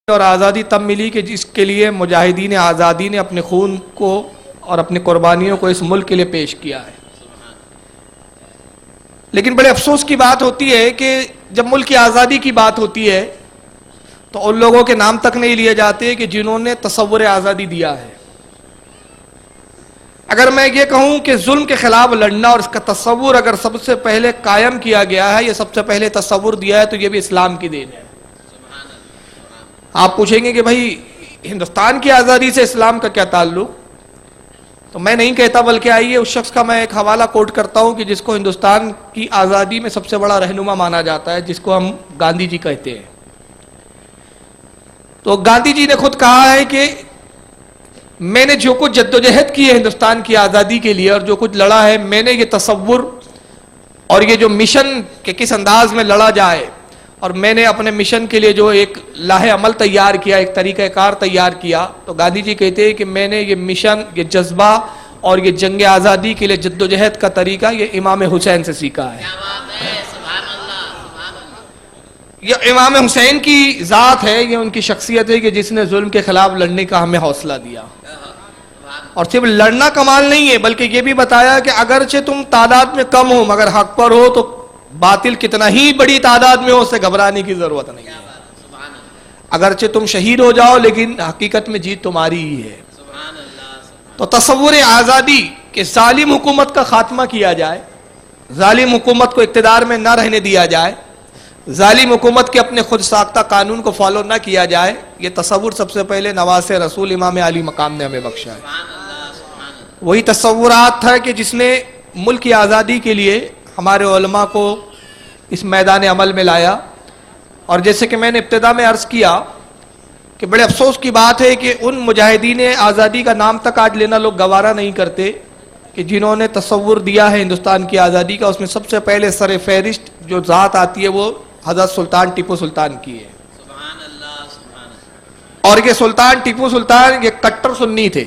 اور آزادی تب ملی کہ جس کے لیے مجاہدین آزادی نے اپنے خون کو اور اپنی قربانیوں کو اس ملک کے لیے پیش کیا ہے. لیکن بڑے افسوس کی بات ہوتی ہے کہ جب ملک کی آزادی کی بات ہوتی ہے تو ان لوگوں کے نام تک نہیں لیے جاتے کہ جنہوں نے تصور آزادی دیا ہے. اگر میں یہ کہوں کہ ظلم کے خلاف لڑنا اور اس کا تصور اگر سب سے پہلے قائم کیا گیا ہے یا سب سے پہلے تصور دیا ہے تو یہ بھی اسلام کی دین ہے. آپ پوچھیں گے کہ بھائی ہندوستان کی آزادی سے اسلام کا کیا تعلق؟ تو میں نہیں کہتا، بلکہ آئیے اس شخص کا میں ایک حوالہ کوٹ کرتا ہوں کہ جس کو ہندوستان کی آزادی میں سب سے بڑا رہنما مانا جاتا ہے، جس کو ہم گاندھی جی کہتے ہیں. تو گاندھی جی نے خود کہا ہے کہ میں نے جو کچھ جدوجہد کی ہے ہندوستان کی آزادی کے لیے اور جو کچھ لڑا ہے، میں نے یہ تصور اور یہ جو مشن کہ کس انداز میں لڑا جائے، اور میں نے اپنے مشن کے لیے جو ایک لاہ عمل تیار کیا، ایک طریقہ کار تیار کیا، تو گاندھی جی کہتے ہیں کہ میں نے یہ مشن، یہ جذبہ اور یہ جنگ آزادی کے لیے جدوجہد کا طریقہ یہ امام حسین سے سیکھا ہے. یہ امام حسین کی ذات ہے، یہ ان کی شخصیت ہے کہ جس نے ظلم کے خلاف لڑنے کا ہمیں حوصلہ دیا. اور صرف لڑنا کمال نہیں ہے، بلکہ یہ بھی بتایا کہ اگرچہ تم تعداد میں کم ہو مگر حق پر ہو، تو باطل کتنا ہی بڑی تعداد میں ہو، اس سے گھبرانے کی ضرورت نہیں ہے. اگرچہ تم شہید ہو جاؤ لیکن حقیقت میں جیت تمہاری ہی ہے. تو تصور آزادی کہ ظالم حکومت کا خاتمہ کیا جائے، ظالم حکومت کو اقتدار میں نہ رہنے دیا جائے، ظالم حکومت کے اپنے خود ساختہ قانون کو فالو نہ کیا جائے، یہ تصور سب سے پہلے نواسِ رسول امام علی مقام نے ہمیں بخشا ہے. وہی تصورات تھا کہ جس نے ملک کی آزادی کے لیے ہمارے علماء کو اس میدان عمل میں لایا. اور جیسے کہ میں نے ابتدا میں عرض کیا کہ بڑے افسوس کی بات ہے کہ ان مجاہدین آزادی کا نام تک آج لینا لوگ گوارا نہیں کرتے کہ جنہوں نے تصور دیا ہے ہندوستان کی آزادی کا. اس میں سب سے پہلے سر فہرست جو ذات آتی ہے وہ حضرت سلطان ٹیپو سلطان کی ہے. اور یہ سلطان ٹیپو سلطان یہ کٹر سنی تھے.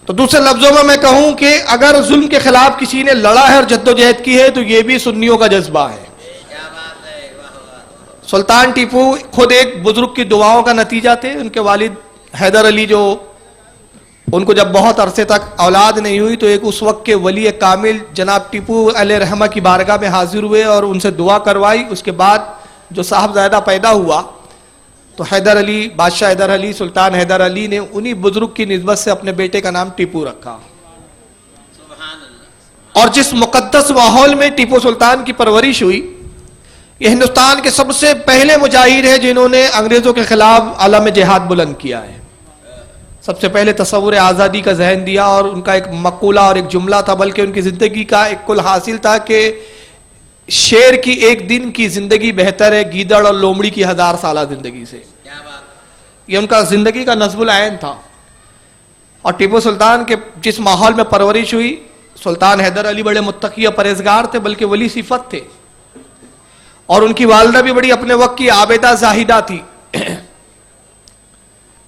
تو دوسرے لفظوں میں کہوں کہ اگر ظلم کے خلاف کسی نے لڑا ہے اور جدوجہد کی ہے تو یہ بھی سنیوں کا جذبہ ہے. سلطان ٹیپو خود ایک بزرگ کی دعاؤں کا نتیجہ تھے. ان کے والد حیدر علی جو ان کو جب بہت عرصے تک اولاد نہیں ہوئی تو ایک اس وقت کے ولی کامل جناب ٹیپو علیہ رحمہ کی بارگاہ میں حاضر ہوئے اور ان سے دعا کروائی. اس کے بعد جو صاحبزادہ پیدا ہوا تو حیدر علی، بادشاہ حیدر علی، سلطان حیدر علی نے انہی بزرگ کی نسبت سے اپنے بیٹے کا نام ٹیپو رکھا. اور جس مقدس ماحول میں ٹیپو سلطان کی پرورش ہوئی، یہ ہندوستان کے سب سے پہلے مجاہد ہیں جنہوں نے انگریزوں کے خلاف علم جہاد بلند کیا ہے. سب سے پہلے تصور آزادی کا ذہن دیا، اور ان کا ایک مقولہ اور ایک جملہ تھا، بلکہ ان کی زندگی کا ایک کل حاصل تھا کہ شیر کی ایک دن کی زندگی بہتر ہے گیدڑ اور لومڑی کی 1000 سالہ زندگی سے. یہ ان کا زندگی کا نصب العین تھا. اور ٹیپو سلطان کے جس ماحول میں پرورش ہوئی، سلطان حیدر علی بڑے متقی اور پرہیزگار تھے، بلکہ ولی صفت تھے. اور ان کی والدہ بھی بڑی اپنے وقت کی عابدہ زاہدہ تھی.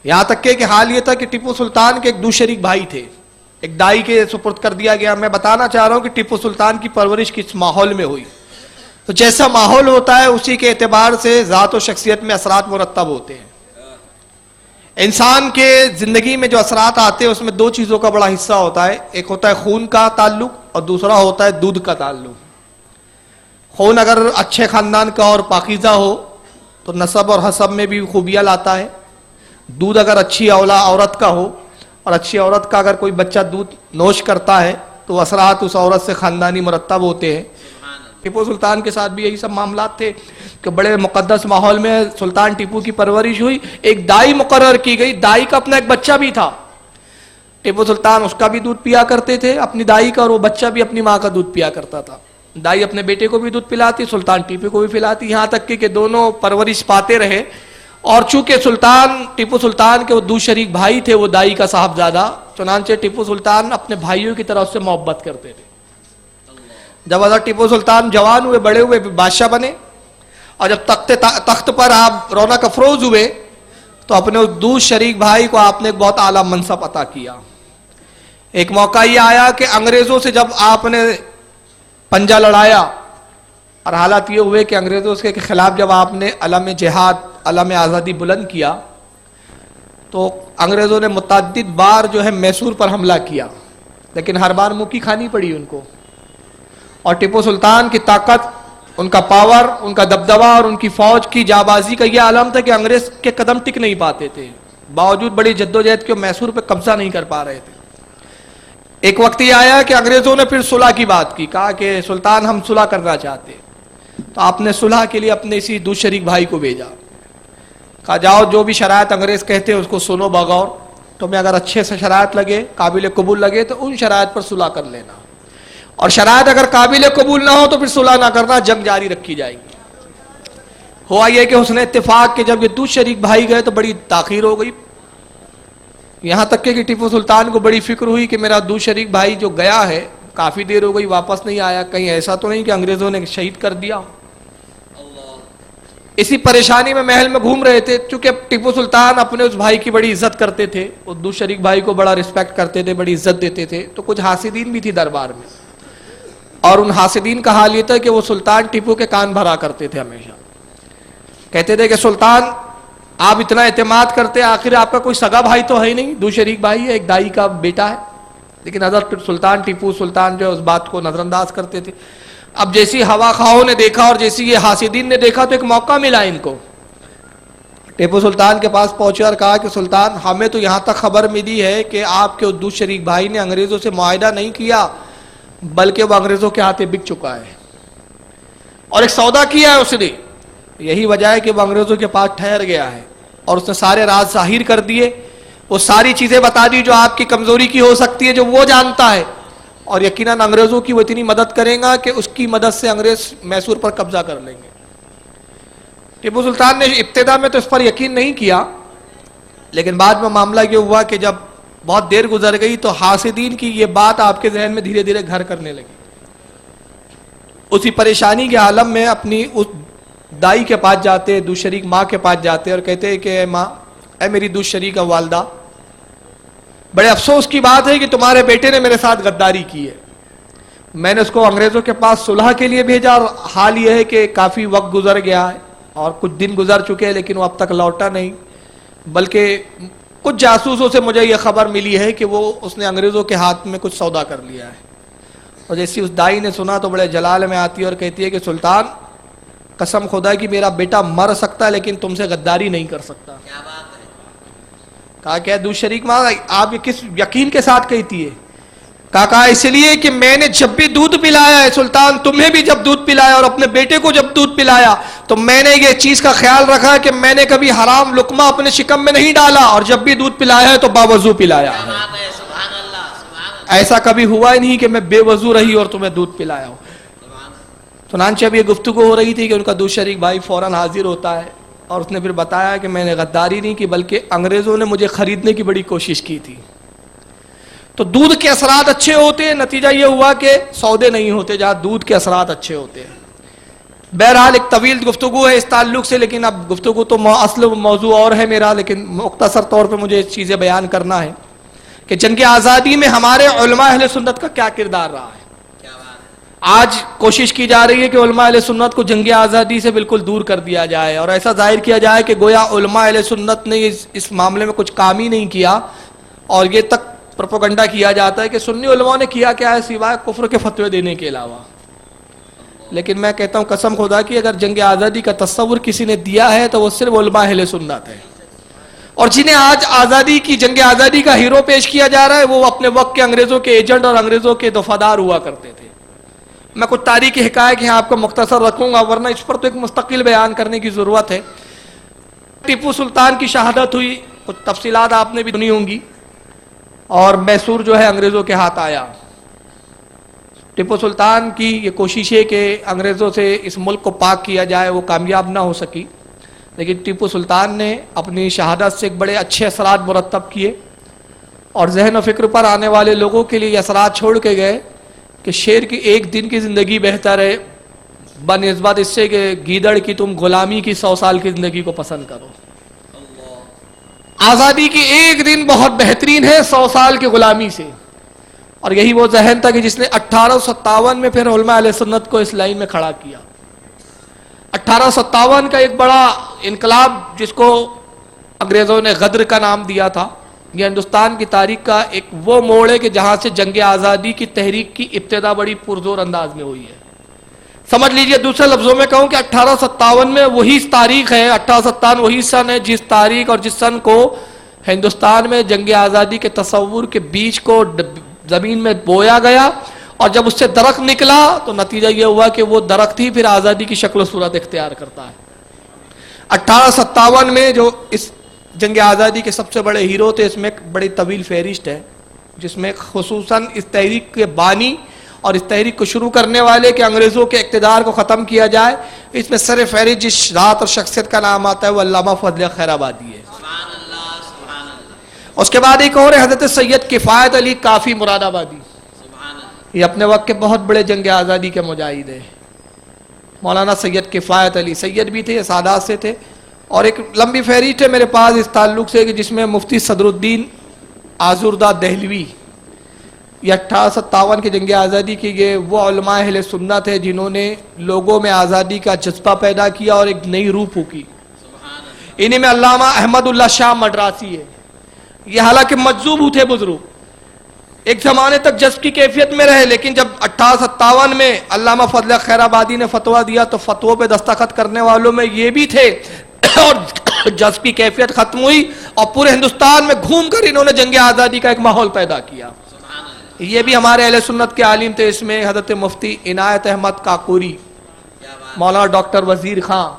یہاں تک کہ حال یہ تھا کہ ٹیپو سلطان کے ایک دو شریک بھائی تھے، ایک دائی کے سپرد کر دیا گیا. میں بتانا چاہ رہا ہوں کہ ٹیپو سلطان کی پرورش کس ماحول میں ہوئی. تو جیسا ماحول ہوتا ہے اسی کے اعتبار سے ذات و شخصیت میں اثرات مرتب ہوتے ہیں. انسان کے زندگی میں جو اثرات آتے ہیں اس میں دو چیزوں کا بڑا حصہ ہوتا ہے. ایک ہوتا ہے خون کا تعلق اور دوسرا ہوتا ہے دودھ کا تعلق. خون اگر اچھے خاندان کا اور پاکیزہ ہو تو نسب اور حسب میں بھی خوبیاں لاتا ہے. دودھ اگر اچھی عورت کا ہو اور اچھی عورت کا اگر کوئی بچہ دودھ نوش کرتا ہے تو اثرات اس عورت سے خاندانی مرتب ہوتے ہیں. ٹیپو سلطان کے ساتھ بھی یہی سب معاملات تھے کہ بڑے مقدس ماحول میں سلطان ٹیپو کی پرورش ہوئی. ایک دائی مقرر کی گئی، دائی کا اپنا ایک بچہ بھی تھا. ٹیپو سلطان اس کا بھی دودھ پیا کرتے تھے اپنی دائی کا، اور وہ بچہ بھی اپنی ماں کا دودھ پیا کرتا تھا. دائی اپنے بیٹے کو بھی دودھ پلاتی، سلطان ٹیپو کو بھی پلاتی، یہاں تک کہ دونوں پرورش پاتے رہے. اور چونکہ سلطان ٹیپو سلطان کے وہ دو شریک بھائی تھے، وہ دائی کا صاحبزادہ، چنانچہ ٹیپو سلطان اپنے بھائیوں کی طرح اس سے محبت کرتے تھے. جب حضرت ٹیپو سلطان جوان ہوئے، بڑے ہوئے، بادشاہ بنے، اور جب تخت پر آپ رونق افروز ہوئے تو اپنے اس دو شریک بھائی کو آپ نے ایک بہت اعلیٰ منصب عطا کیا. ایک موقع یہ آیا کہ انگریزوں سے جب آپ نے پنجہ لڑایا اور حالات یہ ہوئے کہ انگریزوں کے خلاف جب آپ نے علم جہاد، علم آزادی بلند کیا تو انگریزوں نے متعدد بار جو ہے میسور پر حملہ کیا، لیکن ہر بار منہ کی کھانی پڑی ان کو. اور ٹیپو سلطان کی طاقت، ان کا پاور، ان کا دبدبہ اور ان کی فوج کی جابازی کا یہ عالم تھا کہ انگریز کے قدم ٹک نہیں پاتے تھے، باوجود بڑی جدوجہد کے میسور پہ قبضہ نہیں کر پا رہے تھے. ایک وقت یہ آیا کہ انگریزوں نے پھر صلح کی بات کی، کہا کہ سلطان ہم صلح کرنا چاہتے ہیں. تو آپ نے صلح کے لیے اپنے اسی دوست شریک بھائی کو بھیجا، کہا جاؤ جو بھی شرائط انگریز کہتے ہیں اس کو سنو بغور، تمہیں اگر اچھے سے شرائط لگے، قابل قبول لگے تو ان شرائط پر صلح کر لینا، اور شرائط اگر قابل قبول نہ ہو تو پھر صلح نہ کرنا، جنگ جاری رکھی جائے گی. ہوا یہ کہ حسن اتفاق کہ جب یہ دوست شریک بھائی گئے تو بڑی تاخیر ہو گئی، یہاں تک کہ ٹیپو سلطان کو بڑی فکر ہوئی کہ میرا دوست شریک بھائی جو گیا ہے کافی دیر ہو گئی واپس نہیں آیا، کہیں ایسا تو نہیں کہ انگریزوں نے شہید کر دیا. اسی پریشانی میں محل میں گھوم رہے تھے، چونکہ ٹیپو سلطان اپنے اس بھائی کی بڑی عزت کرتے تھے، اس دوست شریک بھائی کو بڑا رسپیکٹ کرتے تھے، بڑی عزت دیتے تھے. تو کچھ حاسدین بھی تھی دربار میں، اور ان حاسدین کا حال یہ تھا کہ وہ سلطان ٹیپو کے کان بھرا کرتے تھے، ہمیشہ کہتے تھے کہ سلطان آپ اتنا اعتماد کرتے، آخر آپ کا کوئی سگا بھائی تو ہے ہی نہیں، دوست شریک بھائی ہے، ایک دائی کا بیٹا ہے. لیکن حضرت سلطان ٹیپو سلطان جو اس بات کو نظر انداز کرتے تھے. اب جیسی ہوا خواہوں نے دیکھا اور جیسی یہ حاسدین نے دیکھا تو ایک موقع ملا ان کو. ٹیپو سلطان کے پاس پہنچے اور کہا کہ سلطان ہمیں تو یہاں تک خبر ملی ہے کہ آپ کے دوست شریک بھائی نے انگریزوں سے معاہدہ نہیں کیا بلکہ وہ انگریزوں کے ہاتھے بک چکا ہے، اور ایک سودا کیا ہے اس نے. یہی وجہ ہے کہ وہ انگریزوں کے پاس ٹھہر گیا ہے، اور اس نے سارے راز ظاہر کر دیے، وہ ساری چیزیں بتا دی جو آپ کی کمزوری کی ہو سکتی ہے، جو وہ جانتا ہے. اور یقیناً انگریزوں کی وہ اتنی مدد کرے گا کہ اس کی مدد سے انگریز میسور پر قبضہ کر لیں گے. ٹیپو سلطان نے ابتدا میں تو اس پر یقین نہیں کیا، لیکن بعد میں معاملہ یہ ہوا کہ جب بہت دیر گزر گئی تو حاسدین کی یہ بات آپ کے ذہن میں دھیرے دھیرے گھر کرنے لگی. اسی پریشانی کے عالم میں اپنی اس دائی کے پاس جاتے، دوست شریک ماں کے پاس جاتے اور کہتے ہیں کہ اے ماں، اے میری دوست شریک والدہ، بڑے افسوس کی بات ہے کہ تمہارے بیٹے نے میرے ساتھ غداری کی ہے. میں نے اس کو انگریزوں کے پاس صلح کے لیے بھیجا، اور حال یہ ہے کہ کافی وقت گزر گیا ہے اور کچھ دن گزر چکے ہیں، لیکن وہ اب تک لوٹا نہیں. بلکہ کچھ جاسوسوں سے مجھے یہ خبر ملی ہے کہ اس نے انگریزوں کے ہاتھ میں کچھ سودا کر لیا ہے. اور جیسی اس دائی نے سنا تو بڑے جلال میں آتی ہے اور کہتی ہے کہ سلطان قسم خدا کی میرا بیٹا مر سکتا ہے لیکن تم سے غداری نہیں کر سکتا. کہا کہ دوست شریک ماں آپ یہ کس یقین کے ساتھ کہتی ہے؟ کہا اس لیے کہ میں نے جب بھی دودھ پلایا ہے سلطان، تمہیں بھی جب دودھ پلایا اور اپنے بیٹے کو جب دودھ پلایا تو میں نے یہ چیز کا خیال رکھا کہ میں نے کبھی حرام لقمہ اپنے شکم میں نہیں ڈالا، اور جب بھی دودھ پلایا ہے تو باوضو پلایا ہے. ایسا کبھی ہوا ہی نہیں کہ میں بے وضو رہی اور تمہیں دودھ پلایا ہو. چنانچہ اب یہ گفتگو ہو رہی تھی کہ ان کا دوست شریک بھائی فوراً حاضر ہوتا ہے اور اس نے پھر بتایا کہ میں نے غداری نہیں کی بلکہ انگریزوں نے مجھے خریدنے کی بڑی کوشش کی تھی. تو دودھ کے اثرات اچھے ہوتے ہیں، نتیجہ یہ ہوا کہ سودے نہیں ہوتے جہاں دودھ کے اثرات اچھے ہوتے ہیں. بہرحال ایک طویل گفتگو ہے اس تعلق سے، لیکن اب گفتگو تو اصل موضوع اور ہے میرا، لیکن مختصر طور پہ مجھے چیزیں بیان کرنا ہے کہ جنگ آزادی میں ہمارے علماء اہل سنت کا کیا کردار رہا ہے. آج کوشش کی جا رہی ہے کہ علماء اہل سنت کو جنگ آزادی سے بالکل دور کر دیا جائے اور ایسا ظاہر کیا جائے کہ گویا علماء اہل سنت نے اس معاملے میں کچھ کام ہی نہیں کیا، اور یہ تک پروپیگنڈا کیا جاتا ہے کہ سنی علماء نے کیا کیا ہے سوائے کفر کے فتوے دینے کے علاوہ. لیکن میں کہتا ہوں قسم خدا کی اگر جنگ آزادی کا تصور کسی نے دیا ہے تو وہ صرف علماء اہل سنت ہے، اور جنہیں آج آزادی کی جنگ آزادی کا ہیرو پیش کیا جا رہا ہے وہ اپنے وقت کے انگریزوں کے ایجنٹ اور انگریزوں کے دفعدار ہوا کرتے تھے. میں کچھ تاریخی حکایت ہیں آپ کو مختصر رکھوں گا، ورنہ اس پر تو ایک مستقل بیان کرنے کی ضرورت ہے. ٹیپو سلطان کی شہادت ہوئی، کچھ تفصیلات آپ نے بھی سنی ہوں گی، اور میسور جو ہے انگریزوں کے ہاتھ آیا. ٹیپو سلطان کی یہ کوشش ہے کہ انگریزوں سے اس ملک کو پاک کیا جائے، وہ کامیاب نہ ہو سکی، لیکن ٹیپو سلطان نے اپنی شہادت سے ایک بڑے اچھے اثرات مرتب کیے اور ذہن و فکر پر آنے والے لوگوں کے لیے یہ اثرات چھوڑ کے گئے کہ شیر کی ایک دن کی زندگی بہتر ہے بنسبت اس سے کہ گیدڑ کی تم غلامی کی 100 سال کی زندگی کو پسند کرو. آزادی کی ایک دن بہت بہترین ہے 100 سال کی غلامی سے. اور یہی وہ ذہن تھا کہ جس نے 1857 میں پھر علماء اہل سنت کو اس لائن میں کھڑا کیا. 1857 کا ایک بڑا انقلاب جس کو انگریزوں نے غدر کا نام دیا تھا، یہ ہندوستان کی تاریخ کا ایک وہ موڑ ہے کہ جہاں سے جنگ آزادی کی تحریک کی ابتدا بڑی پرزور انداز میں ہوئی ہے۔ سمجھ لیجئے، دوسرے لفظوں میں کہوں کہ 1857 میں وہی تاریخ ہے، 1857 وہی سن ہے جس تاریخ اور جس سن کو ہندوستان میں جنگ آزادی کے تصور کے بیج کو زمین میں بویا گیا، اور جب اس سے درخت نکلا تو نتیجہ یہ ہوا کہ وہ درخت ہی پھر آزادی کی شکل و صورت اختیار کرتا ہے۔ 1857 میں جو اس جنگ آزادی کے سب سے بڑے ہیرو تھے، اس میں ایک بڑی طویل فہرست ہے جس میں خصوصاً اس تحریک کے بانی اور اس تحریک کو شروع کرنے والے کہ انگریزوں کے اقتدار کو ختم کیا جائے، اس میں سر فہرست جس ذات اور شخصیت کا نام آتا ہے وہ علامہ فضل خیر آبادی ہے۔ اس کے بعد ایک اور ہے حضرت سید کفایت علی کافی مراد آبادی، یہ اپنے وقت کے بہت بڑے جنگ آزادی کے مجاہد ہیں۔ مولانا سید کفایت علی سید بھی تھے، یہ سادات سے تھے، اور ایک لمبی فہرست ہے میرے پاس اس تعلق سے کہ جس میں مفتی صدر الدین آزردہ دہلوی، یہ 1857 کی جنگ آزادی کی یہ وہ علماء اہل سنت ہے جنہوں نے لوگوں میں آزادی کا جذبہ پیدا کیا اور ایک نئی روح پھونکی۔ انہی میں علامہ احمد اللہ شاہ مدراسی ہے، یہ حالانکہ مجذوب تھے بزرگ، ایک زمانے تک جذب کی کیفیت میں رہے، لیکن جب 1857 میں علامہ فضل خیر آبادی نے فتویٰ دیا تو فتووں پہ دستخط کرنے والوں میں یہ بھی تھے، اور جذب کی کیفیت ختم ہوئی اور پورے ہندوستان میں گھوم کر انہوں نے جنگ آزادی کا ایک ماحول پیدا کیا۔ یہ بھی ہمارے اہل سنت کے عالم تھے، اس میں حضرت مفتی عنایت احمد کاکوری، مولانا ڈاکٹر وزیر خان،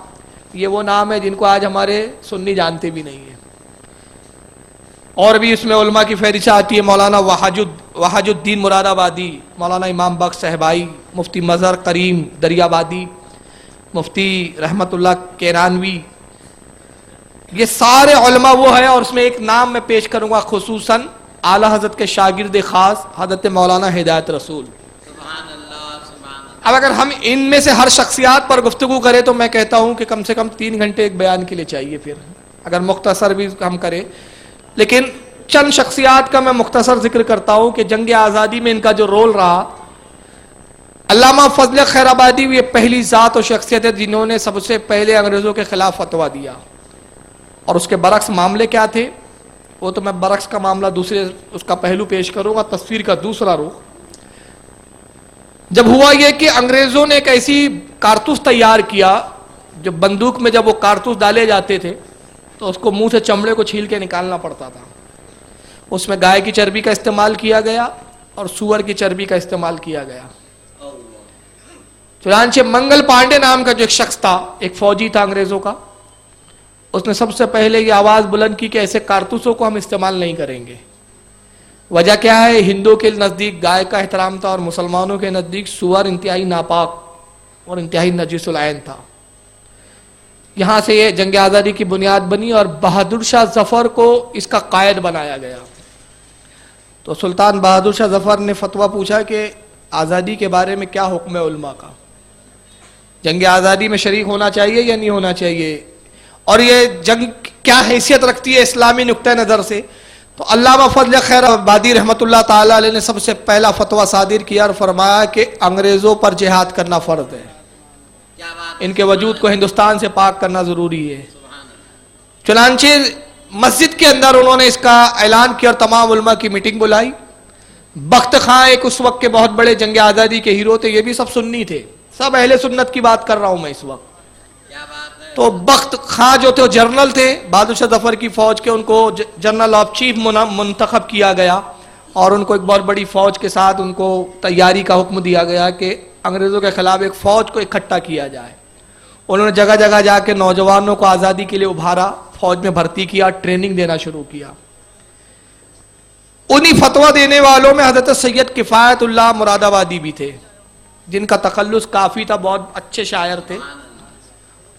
یہ وہ نام ہے جن کو آج ہمارے سنی جانتے بھی نہیں ہیں۔ اور بھی اس میں علماء کی فہرست آتی ہے، مولانا وحاج الدین مراد آبادی، مولانا امام بخش صاحبائی، مفتی مظہر کریم دریابادی، مفتی رحمت اللہ کیرانوی، یہ سارے علماء وہ ہیں۔ اور اس میں ایک نام میں پیش کروں گا خصوصاً اعلیٰ حضرت کے شاگرد خاص حضرت مولانا ہدایت رسول۔ اب اگر ہم ان میں سے ہر شخصیات پر گفتگو کریں تو میں کہتا ہوں کہ کم سے کم 3 گھنٹے ایک بیان کے لیے چاہیے، پھر اگر مختصر بھی ہم کریں، لیکن چند شخصیات کا میں مختصر ذکر کرتا ہوں کہ جنگ آزادی میں ان کا جو رول رہا۔ علامہ فضل خیر آبادی یہ پہلی ذات اور شخصیت ہے جنہوں نے سب سے پہلے انگریزوں کے خلاف فتویٰ دیا، اور اس کے برعکس معاملے کیا تھے وہ تو میں برعکس کا معاملہ دوسرے اس کا پہلو پیش کروں گا، تصویر کا دوسرا رخ۔ جب ہوا یہ کہ انگریزوں نے ایک ایسی کارتوس تیار کیا، جو بندوق میں جب وہ کارتوس ڈالے جاتے تھے تو اس کو منہ سے چمڑے کو چھیل کے نکالنا پڑتا تھا، اس میں گائے کی چربی کا استعمال کیا گیا اور سور کی چربی کا استعمال کیا گیا۔ چنانچہ منگل پانڈے نام کا جو ایک شخص تھا، ایک فوجی تھا انگریزوں کا، اس نے سب سے پہلے یہ آواز بلند کی کہ ایسے کارتوسوں کو ہم استعمال نہیں کریں گے۔ وجہ کیا ہے؟ ہندوؤں کے نزدیک گائے کا احترام تھا اور مسلمانوں کے نزدیک سور انتہائی ناپاک اور انتہائی نجس العین تھا۔ یہاں سے یہ جنگ آزادی کی بنیاد بنی اور بہادر شاہ ظفر کو اس کا قائد بنایا گیا۔ تو سلطان بہادر شاہ ظفر نے فتویٰ پوچھا کہ آزادی کے بارے میں کیا حکم ہے علماء کا، جنگ آزادی میں شریک ہونا چاہیے یا نہیں ہونا چاہیے، اور یہ جنگ کیا حیثیت رکھتی ہے اسلامی نقطہ نظر سے۔ تو علامہ فضل خیر آبادی رحمۃ اللہ تعالی علیہ نے سب سے پہلا فتویٰ صادر کیا اور فرمایا کہ انگریزوں پر جہاد کرنا فرض ہے، ان کے وجود کو ہندوستان سے پاک کرنا ضروری ہے۔ چنانچہ مسجد کے اندر انہوں نے اس کا اعلان کیا اور تمام علماء کی میٹنگ بلائی۔ بخت خاں ایک اس وقت کے بہت بڑے جنگ آزادی کے ہیرو تھے، یہ بھی سب سنی تھے، سب اہل سنت کی بات کر رہا ہوں میں اس وقت۔ تو بخت خاں جو تھے وہ جنرل تھے بہادر شاہ ظفر کی فوج کے، ان کو جنرل آف چیف منتخب کیا گیا اور ان کو ایک بہت بڑی فوج کے ساتھ ان کو تیاری کا حکم دیا گیا کہ انگریزوں کے خلاف ایک فوج کو اکٹھا کیا جائے۔ انہوں نے جگہ جگہ جا کے نوجوانوں کو آزادی کے لیے ابھارا، فوج میں بھرتی کیا، ٹریننگ دینا شروع کیا۔ انہی فتویٰ دینے والوں میں حضرت سید کفایت اللہ مراد آبادی بھی تھے، جن کا تخلص کافی تھا، بہت اچھے شاعر تھے،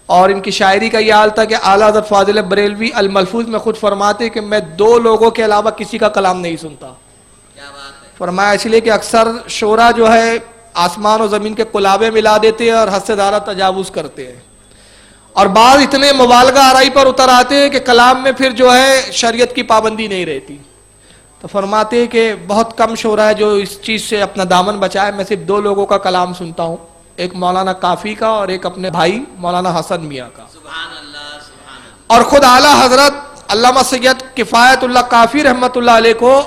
اور ان کی شاعری کا یہ حال تھا کہ اعلیٰ حضرت فاضل بریلوی الملفوظ میں خود فرماتے کہ میں 2 لوگوں کے علاوہ کسی کا کلام نہیں سنتا۔ فرمایا اس لیے کہ اکثر شعراء جو ہے آسمان و زمین کے کلابے ملا دیتے ہیں اور حد سے زیادہ تجاوز کرتے ہیں، اور بعض اتنے مبالغہ آرائی پر اتر آتے ہیں کہ کلام میں پھر جو ہے شریعت کی پابندی نہیں رہتی۔ تو فرماتے ہیں کہ بہت کم شعراء ہے جو اس چیز سے اپنا دامن بچائے، میں صرف 2 لوگوں کا کلام سنتا ہوں، ایک مولانا کافی کا اور ایک اپنے بھائی مولانا حسن میاں کا. سبحان اللہ سبحان اللہ. اور خود اعلیٰ حضرت علامہ سید کفایت اللہ کافی رحمۃ اللہ علیہ کو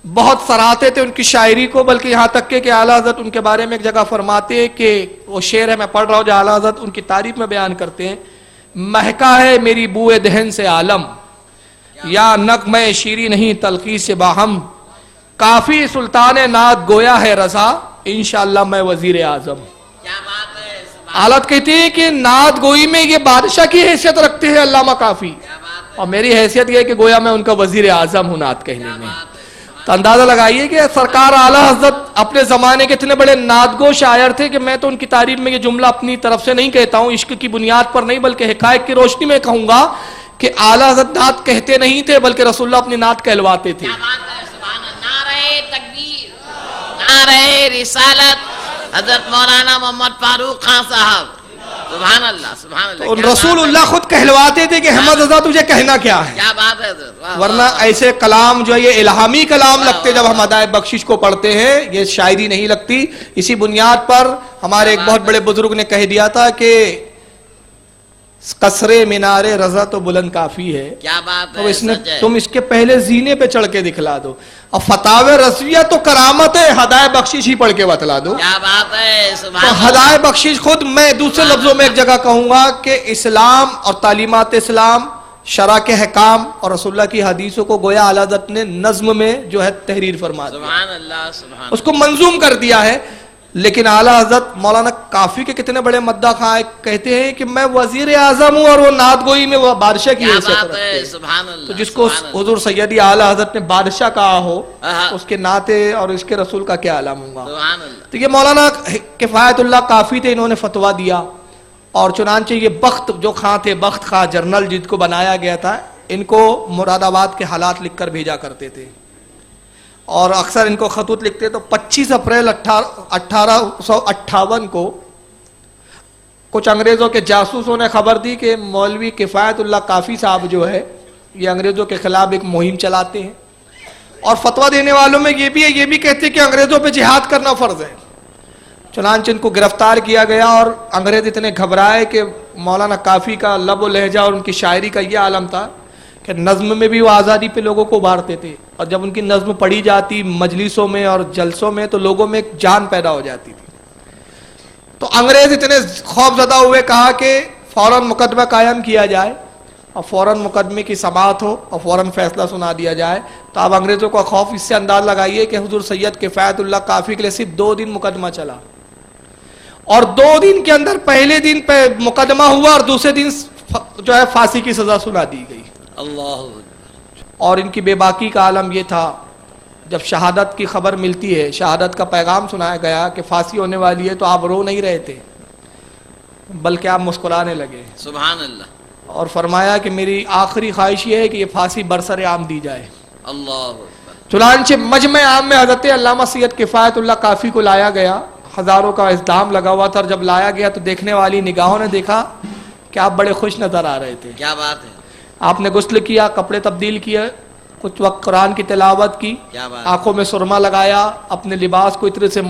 بہت سراہتے تھے ان کی شاعری کو، بلکہ یہاں تک کہ اعلیٰ حضرت ان کے بارے میں ایک جگہ فرماتے کہ وہ شعر ہے، میں پڑھ رہا ہوں جو اعلیٰ حضرت ان کی تعریف میں بیان کرتے ہیں: مہکا ہے میری بوئے دہن سے عالم، یا نغمہ شیری نہیں تلخی سے باہم، کافی سلطان نعت گویا ہے رضا، انشاءاللہ میں وزیر اعظم. کیا بات ہے. سبحان حالت کہتی ہے کہ نعت گوئی میں یہ بادشاہ کی حیثیت رکھتے ہیں علامہ کافی، کیا بات ہے. اور میری حیثیت یہ ہے کہ گویا میں ان کا وزیر اعظم ہوں نعت کہنے میں. بات ہے. تو اندازہ لگائیے کہ سرکار اعلیٰ حضرت اپنے زمانے کے اتنے بڑے نعت گو شاعر تھے کہ میں تو ان کی تعریف میں یہ جملہ اپنی طرف سے نہیں کہتا ہوں، عشق کی بنیاد پر نہیں بلکہ حقائق کی روشنی میں کہوں گا کہ اعلیٰ حضرت نعت کہتے نہیں تھے بلکہ رسول اللہ اپنی نعت کہلواتے تھے. کیا بات ہے. سبحان اللہ. نعرہ تکبیر، نعرہ رسالت حضرت مولانا محمد فاروق خان صاحب. سبحان اللہ سبحان اللہ. اور کیا رسول بات ہے. اللہ خود کہلواتے تھے کہ احمد رضا تجھے کہنا کیا ہے. کیا بات ہے حضرت. واہ، ورنہ واہ، واہ. ایسے کلام جو ہے یہ الہامی کلام لگتے جب ہم ہدایت بخشش کو پڑھتے ہیں، یہ شاعری نہیں لگتی. اسی بنیاد پر ہمارے ایک بہت بڑے بزرگ نے کہہ دیا تھا کہ قصر مینار رضا تو بلند کافی ہے. کیا بات تو ہے. اس نے سچ ہے. تم اس کے پہلے زینے پہ چڑھ کے دکھلا دو، اور فتاوی رضویہ تو کرامت ہے، ہدایت بخشش ہی پڑھ کے بتلا دو. کیا بات ہے. تو سبحان اللہ. ہدایت بخشش خود میں دوسرے لفظوں میں ایک جگہ کہوں گا کہ اسلام اور تعلیمات اسلام، شرع کے حکام اور رسول اللہ کی حدیثوں کو گویا اعلیٰ حضرت نے نظم میں جو ہے تحریر فرما دیا، سبحان اللہ سبحان اس کو منظوم کر دیا ہے. لیکن اعلیٰ حضرت مولانا کافی کے کتنے بڑے مداح خواہ کہتے ہیں کہ میں وزیر اعظم ہوں، اور وہ نعت گوئی میں وہ بادشاہ کی کیا حیثیت بات رکھتے ہے. ہیں. سبحان اللہ. تو جس کو سبحان اللہ. حضور سیدی اعلیٰ حضرت نے بادشاہ کہا ہو، ہاں. اس کے نعت اور اس کے رسول کا کیا عالم ہوگا. سبحان اللہ. تو یہ مولانا کفایت اللہ کافی تھے، انہوں نے فتویٰ دیا، اور چنانچہ یہ بخت جو خاں تھے، بخت خاں جرنل جن کو بنایا گیا تھا، ان کو مراد آباد کے حالات لکھ کر بھیجا کرتے تھے، اور اکثر ان کو خطوط لکھتے تو 25 اپریل 1858 کو کچھ انگریزوں کے جاسوسوں نے خبر دی کہ مولوی کفایت اللہ کافی صاحب جو ہے یہ انگریزوں کے خلاف ایک مہم چلاتے ہیں، اور فتویٰ دینے والوں میں یہ بھی ہے، یہ بھی کہتے ہیں کہ انگریزوں پہ جہاد کرنا فرض ہے. چنانچہ ان کو گرفتار کیا گیا، اور انگریز اتنے گھبرائے کہ مولانا کافی کا لب و لہجہ اور ان کی شاعری کا یہ عالم تھا کہ نظم میں بھی وہ آزادی پہ لوگوں کو ابھارتے تھے، اور جب ان کی نظم پڑھی جاتی مجلسوں میں اور جلسوں میں تو لوگوں میں ایک جان پیدا ہو جاتی تھی. تو انگریز اتنے خوف زدہ ہوئے، کہا کہ فوراً مقدمہ قائم کیا جائے اور فوراً مقدمے کی سماعت ہو اور فوراً فیصلہ سنا دیا جائے. تو اب انگریزوں کا خوف اس سے انداز لگائیے کہ حضور سید کفایت اللہ کافی کے لیے صرف 2 دن مقدمہ چلا، اور 2 دن کے اندر پہلے دن پہ مقدمہ ہوا اور دوسرے دن جو ہے پھانسی کی سزا سنا دی گئی. اللہ. اور ان کی بے باکی کا عالم یہ تھا، جب شہادت کی خبر ملتی ہے، شہادت کا پیغام سنایا گیا کہ پھانسی ہونے والی ہے، تو آپ رو نہیں رہے تھے بلکہ آپ مسکرانے لگے، سبحان اللہ. اور فرمایا کہ میری آخری خواہش یہ ہے کہ یہ پھانسی برسر عام دی جائے. اللہ اکبر. چنانچہ مجمع عام میں حضرت علامہ سید کفایت اللہ کافی کو لایا گیا، ہزاروں کا ازدحام لگا ہوا تھا، اور جب لایا گیا تو دیکھنے والی نگاہوں نے دیکھا کہ آپ بڑے خوش نظر آ رہے تھے. کیا بات ہے. آپ نے غسل کیا، کپڑے تبدیل کیے، کچھ وقت قرآن کی تلاوت کی، کیا بات. آنکھوں میں سرما لگایا، اپنے لباس کو عطر سے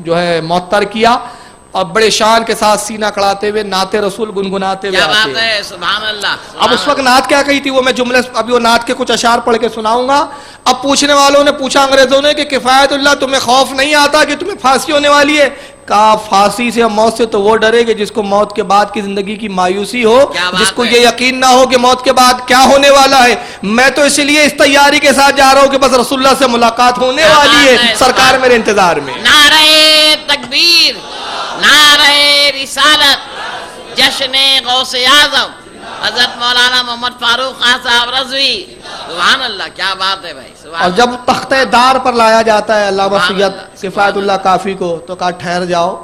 جو ہے معطر کیا، اور بڑے شان کے ساتھ سینہ کڑاتے ہوئے نعت رسول گنگناتے ہوئے کیا آتے بات ہے. سبحان اللہ. اب اس وقت نعت کیا کہی تھی وہ میں جملے ابھی وہ نعت کے کچھ اشعار پڑھ کے سناؤں گا. اب پوچھنے والوں نے پوچھا انگریزوں نے کہ کفایت اللہ تمہیں خوف نہیں آتا کہ تمہیں پھانسی ہونے والی ہے؟ کہا پھانسی سے موت سے تو وہ ڈرے کہ جس کو موت کے بعد کی زندگی کی مایوسی ہو، جس کو یہ یقین نہ ہو کہ موت کے بعد کیا ہونے والا ہے. میں تو اسی لیے اس تیاری کے ساتھ جا رہا ہوں کہ بس رسول اللہ سے ملاقات ہونے والی ہے، سرکار میرے انتظار میں. نعرہ تکبیر، نعرہ رسالت، جشن غوث اعظم حضرت مولانا محمد فاروق خان صاحب رضوی. سبحان اللہ. کیا بات ہے بھائی. اور جب تختہ دار پر لایا جاتا ہے علامہ سید کفایت اللہ کافی کو، تو کہا ٹھہر جاؤ،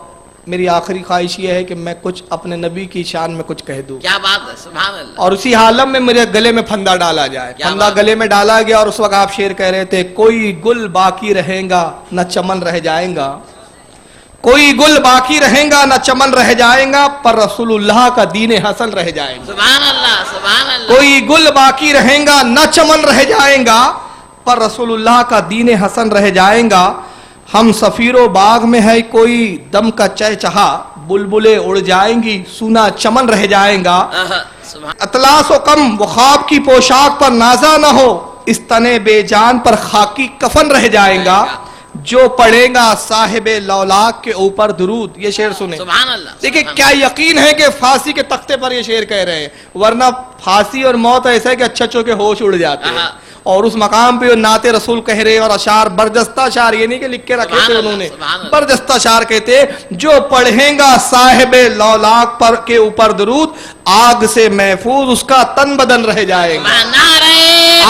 میری آخری خواہش یہ ہے کہ میں کچھ اپنے نبی کی شان میں کچھ کہہ دوں. کیا بات ہے. سبحان اللہ. اور اسی عالم میں میرے گلے میں پھندا ڈالا جائے. پھندا گلے میں ڈالا گیا، اور اس وقت آپ شعر کہہ رہے تھے: کوئی گل باقی رہے گا نہ چمن رہ جائیں گا، کوئی گل باقی رہے گا نہ چمن رہ جائیں گا، پر رسول اللہ کا دین حسن رہ جائیں گا. سبحان اللہ. سبحان اللہ. کوئی گل باقی رہے گا نہ چمن رہ جائیں گا، پر رسول اللہ کا دین حسن رہ جائیں گا. ہم سفیرو باغ میں ہے کوئی دم کا چہچہا، بلبلیں اڑ جائیں گی سونا چمن رہ جائیں گا. سبحان اطلاس و کم وہ خواب کی پوشاک پر نازا نہ ہو، اس تنے بے جان پر خاکی کفن رہ جائیں گا. جو پڑھے گا صاحب لولاک کے اوپر درود. یہ شعر سنیں. سبحان اللہ. دیکھیں کیا یقین ہے کہ پھانسی کے تختے پر یہ شعر کہہ رہے ہیں، ورنہ پھانسی اور موت ایسا ہے کہ اچھا کے ہوش اڑ جاتے ہیں. اور اس مقام پہ نعت رسول کہہ رہے اور اشعار برجستہ اشعار، یہ نہیں کہ لکھ کے رکھے تھے انہوں نے، برجستہ اشعار کہتے جو پڑھیں گا صاحب لولاک پر کے اوپر درود، آگ سے محفوظ اس کا تن بدن رہ جائے گا.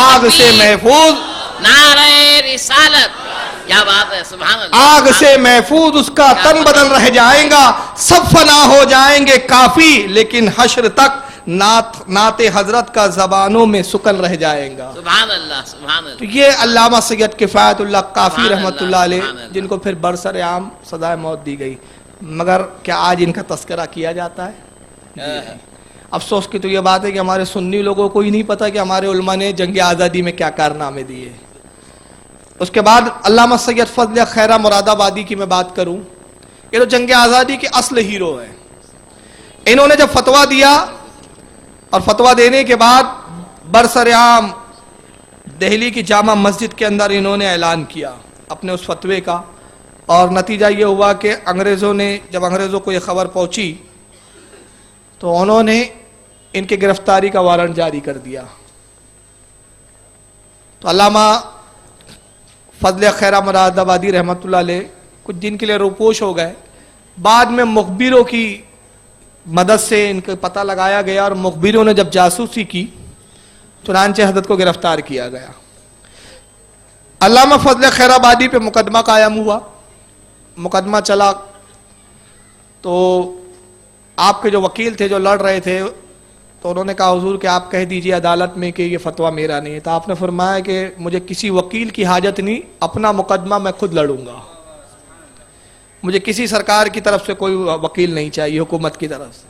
آگ سے محفوظ، نعرہ رسالت. کیا بات ہے. سبحان اللہ. آگ سے محفوظ اس کا تن بدن رہ جائیں گا. سب فنا ہو جائیں گے کافی، لیکن حشر تک نعت حضرت کا زبانوں میں سکن رہ جائیں گا. سبحان اللہ. سبحان تو اللہ. یہ علامہ سید کفایت اللہ کافی سبحان رحمت اللہ، اللہ علیہ، سبحان اللہ. جن کو پھر برسر عام سزائے موت دی گئی، مگر کیا آج ان کا تذکرہ کیا جاتا ہے؟ افسوس کی تو یہ بات ہے کہ ہمارے سنی لوگوں کو ہی نہیں پتا کہ ہمارے علماء نے جنگ آزادی میں کیا کارنامے دیے. اس کے بعد علامہ سید فضل خیرہ مراد آبادی کی میں بات کروں، یہ تو جنگ آزادی کے اصل ہیرو ہیں. انہوں نے جب فتویٰ دیا اور فتویٰ دینے کے بعد برسر عام دہلی کی جامع مسجد کے اندر انہوں نے اعلان کیا اپنے اس فتوے کا، اور نتیجہ یہ ہوا کہ جب انگریزوں کو یہ خبر پہنچی تو انہوں نے ان کی گرفتاری کا وارنٹ جاری کر دیا. تو علامہ فضل خیرہ مراد آبادی رحمت اللہ علیہ کچھ دن کے لیے روپوش ہو گئے. بعد میں مخبروں کی مدد سے ان کا پتہ لگایا گیا، اور مخبروں نے جب جاسوسی کی چنانچہ حضرت کو گرفتار کیا گیا. علامہ فضل خیرہ آبادی پہ مقدمہ قائم ہوا. مقدمہ چلا تو آپ کے جو وکیل تھے جو لڑ رہے تھے تو انہوں نے کہا حضور کہ آپ کہہ دیجئے عدالت میں کہ یہ فتویٰ میرا نہیں ہے. تو آپ نے فرمایا کہ مجھے کسی وکیل کی حاجت نہیں، اپنا مقدمہ میں خود لڑوں گا، مجھے کسی سرکار کی طرف سے کوئی وکیل نہیں چاہیے، حکومت کی طرف سے.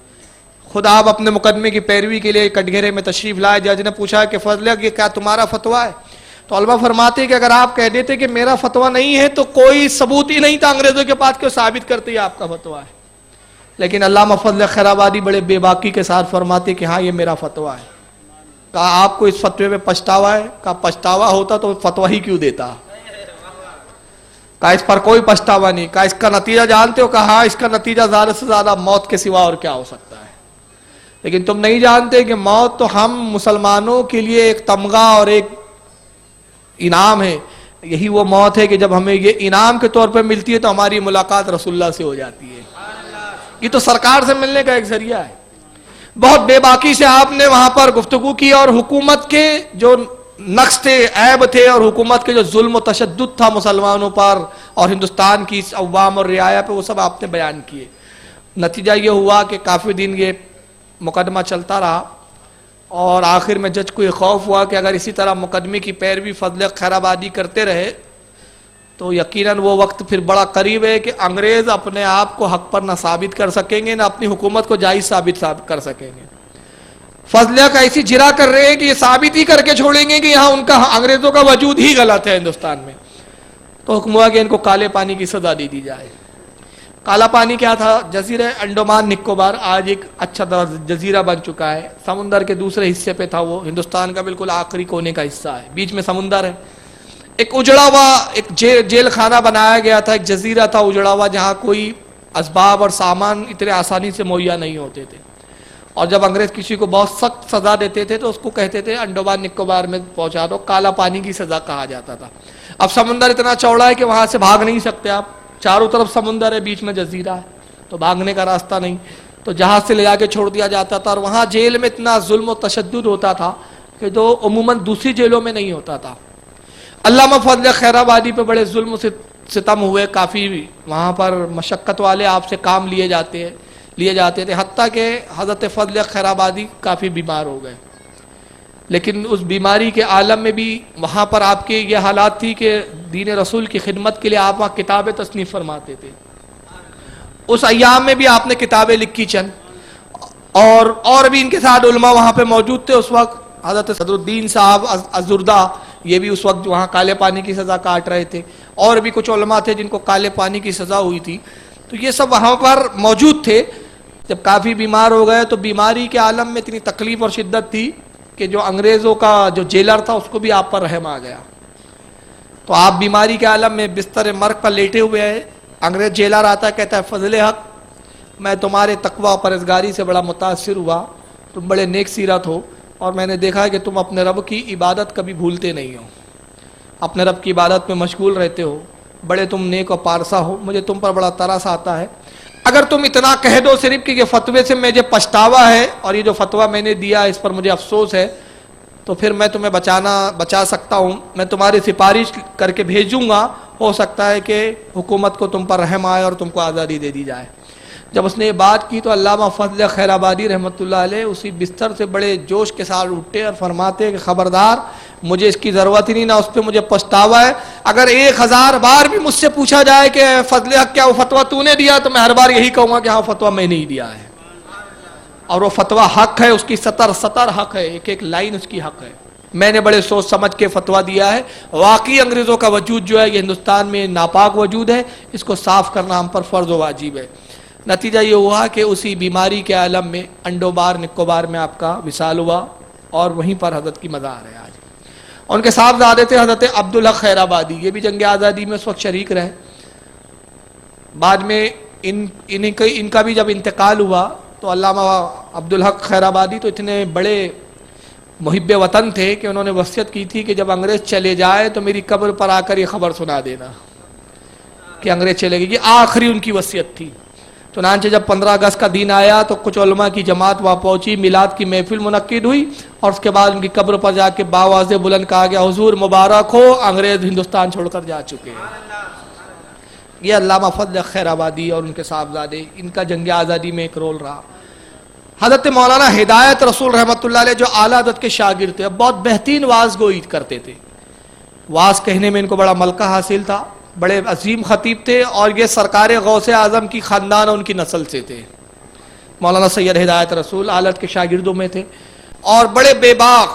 خود آپ اپنے مقدمے کی پیروی کے لیے کٹگھرے میں تشریف لائے. جج نے پوچھا کہ فضل یہ کیا تمہارا فتویٰ ہے؟ تو علماء فرماتے کہ اگر آپ کہہ دیتے کہ میرا فتویٰ نہیں ہے تو کوئی ثبوت ہی نہیں تھا انگریزوں کے پاس کہ وہ ثابت کرتے ہی آپ کا فتویٰ ہے. لیکن علامہ فضل خیرہ آبادی بڑے بے باکی کے ساتھ فرماتے کہ ہاں یہ میرا فتویٰ ہے. کہا آپ کو اس فتوے میں پچھتاوا ہے؟ کہا پچھتاوا ہوتا تو فتویٰ ہی کیوں دیتا. کہا اس پر کوئی پچھتاوا نہیں. کہا اس کا نتیجہ جانتے ہو؟ کہا ہاں اس کا نتیجہ زیادہ سے زیادہ موت کے سوا اور کیا ہو سکتا ہے. لیکن تم نہیں جانتے کہ موت تو ہم مسلمانوں کے لیے ایک تمغہ اور ایک انعام ہے. یہی وہ موت ہے کہ جب ہمیں یہ انعام کے طور پہ ملتی ہے تو ہماری ملاقات رسول اللہ سے ہو جاتی ہے. یہ تو سرکار سے ملنے کا ایک ذریعہ ہے. بہت بے باکی سے آپ نے وہاں پر گفتگو کی، اور حکومت کے جو نقص تھے، عیب تھے، اور حکومت کے جو ظلم و تشدد تھا مسلمانوں پر اور ہندوستان کی عوام اور رعایا پہ، وہ سب آپ نے بیان کیے. نتیجہ یہ ہوا کہ کافی دن یہ مقدمہ چلتا رہا، اور آخر میں جج کو یہ خوف ہوا کہ اگر اسی طرح مقدمے کی پیروی فضل خیرہ آبادی کرتے رہے تو یقیناً وہ وقت پھر بڑا قریب ہے کہ انگریز اپنے آپ کو حق پر نہ ثابت کر سکیں گے، نہ اپنی حکومت کو جائز ثابت کر سکیں گے. فضلیہ کا ایسی جرا کر رہے ہیں کہ یہ ثابت ہی کر کے چھوڑیں گے کہ یہاں ان کا انگریزوں کا وجود ہی غلط ہے ہندوستان میں. تو حکم ہوا کہ ان کو کالے پانی کی سزا دے دی جائے. کالا پانی کیا تھا؟ جزیرہ انڈمان نکوبار آج ایک اچھا جزیرہ بن چکا ہے. سمندر کے دوسرے حصے پہ تھا، وہ ہندوستان کا بالکل آخری کونے کا حصہ ہے، بیچ میں سمندر ہے. ایک اجڑا ہوا ایک جیل خانہ بنایا گیا تھا، ایک جزیرہ تھا اجڑا ہوا جہاں کوئی اسباب اور سامان اتنے آسانی سے مہیا نہیں ہوتے تھے. اور جب انگریز کسی کو بہت سخت سزا دیتے تھے تو اس کو کہتے تھے انڈمان نکوبار میں پہنچا دو. کالا پانی کی سزا کہا جاتا تھا. اب سمندر اتنا چوڑا ہے کہ وہاں سے بھاگ نہیں سکتے آپ، چاروں طرف سمندر ہے، بیچ میں جزیرہ ہے، تو بھاگنے کا راستہ نہیں. تو جہاز سے لے جا کے چھوڑ دیا جاتا تھا. اور وہاں جیل میں اتنا ظلم و تشدد ہوتا تھا کہ جو عموماً دوسری جیلوں میں نہیں ہوتا تھا. علامہ فضل خیرہ آبادی پہ بڑے ظلم و ستم ہوئے. کافی وہاں پر مشقت والے آپ سے کام لیے جاتے تھے، حتیٰ کہ حضرت فضل خیرہ آبادی کافی بیمار ہو گئے. لیکن اس بیماری کے عالم میں بھی وہاں پر آپ کے یہ حالات تھی کہ دین رسول کی خدمت کے لیے آپ وہاں کتابیں تصنیف فرماتے تھے. اس ایام میں بھی آپ نے کتابیں لکھی چند، اور بھی ان کے ساتھ علماء وہاں پہ موجود تھے. اس وقت حضرت صدر الدین صاحب الزردہ یہ بھی اس وقت وہاں کالے پانی کی سزا کاٹ رہے تھے، اور بھی کچھ علماء تھے جن کو کالے پانی کی سزا ہوئی تھی، تو یہ سب وہاں پر موجود تھے۔ جب کافی بیمار ہو گئے تو بیماری کے عالم میں اتنی تکلیف اور شدت تھی کہ جو انگریزوں کا جو جیلر تھا اس کو بھی آپ پر رحم آ گیا۔ تو آپ بیماری کے عالم میں بستر مرگ پر لیٹے ہوئے ہیں، انگریز جیلر آتا ہے، کہتا ہے فضل حق میں تمہارے تقوی و پرہیزگاری سے بڑا متاثر ہوا، تم بڑے نیک سیرت ہو، اور میں نے دیکھا کہ تم اپنے رب کی عبادت کبھی بھولتے نہیں ہو، اپنے رب کی عبادت میں مشغول رہتے ہو، بڑے تم نیک و پارسا ہو، مجھے تم پر بڑا ترس آتا ہے۔ اگر تم اتنا کہہ دو صرف کہ یہ فتوے سے مجھے پچھتاوا ہے اور یہ جو فتویٰ میں نے دیا اس پر مجھے افسوس ہے، تو پھر میں تمہیں بچا سکتا ہوں، میں تمہاری سفارش کر کے بھیجوں گا، ہو سکتا ہے کہ حکومت کو تم پر رحم آئے اور تم کو آزادی دے دی جائے۔ جب اس نے یہ بات کی تو علامہ فضل خیر آبادی رحمۃ اللہ علیہ اسی بستر سے بڑے جوش کے ساتھ اٹھتے اور فرماتے کہ خبردار، مجھے اس کی ضرورت ہی نہیں، نہ اس پہ مجھے پچھتاوا ہے، اگر 1000 بار بھی مجھ سے پوچھا جائے کہ فضل حق کیا وہ فتویٰ تو نے دیا، تو میں ہر بار یہی کہوں گا کہ ہاں فتویٰ میں نے ہی دیا ہے، اور وہ فتویٰ حق ہے، اس کی سطر حق ہے، ایک ایک لائن اس کی حق ہے، میں نے بڑے سوچ سمجھ کے فتویٰ دیا ہے۔ واقعی انگریزوں کا وجود جو ہے یہ ہندوستان میں ناپاک وجود ہے، اس کو صاف کرنا ہم پر فرض و واجب ہے۔ نتیجہ یہ ہوا کہ اسی بیماری کے عالم میں انڈوبار نکوبار میں آپ کا وصال ہوا، اور وہیں پر حضرت کی مزار ہے آج۔ ان کے صاحبزادے تھے حضرت عبدالحق خیر آبادی، یہ بھی جنگ آزادی میں اس وقت شریک رہے۔ بعد میں ان کا بھی جب انتقال ہوا تو علامہ عبدالحق خیر آبادی تو اتنے بڑے محب وطن تھے کہ انہوں نے وصیت کی تھی کہ جب انگریز چلے جائے تو میری قبر پر آ کر یہ خبر سنا دینا کہ انگریز چلے گئے، یہ آخری ان کی وصیت تھی۔ چنانچہ جب 15 اگست کا دن آیا تو کچھ علماء کی جماعت وہاں پہنچی، میلاد کی محفل منعقد ہوئی، اور اس کے بعد ان کی قبر پر جا کے باواز بلند کہا گیا حضور مبارک ہو، انگریز ہندوستان چھوڑ کر جا چکے ہیں۔ یہ علامہ فضل خیر آبادی اور ان کے صاحبزادے، ان کا جنگ آزادی میں ایک رول رہا۔ حضرت مولانا ہدایت رسول رحمۃ اللہ علیہ جو اعلیٰ حضرت کے شاگرد تھے، بہت بہترین واعظ گوئی کرتے تھے، واعظ کہنے میں ان کو بڑا ملکہ حاصل تھا، بڑے عظیم خطیب تھے، اور یہ سرکار غوث اعظم کی خاندان اور ان کی نسل سے تھے۔ مولانا سید ہدایت رسول اعلیٰ حضرت کے شاگردوں میں تھے، اور بڑے بے باک،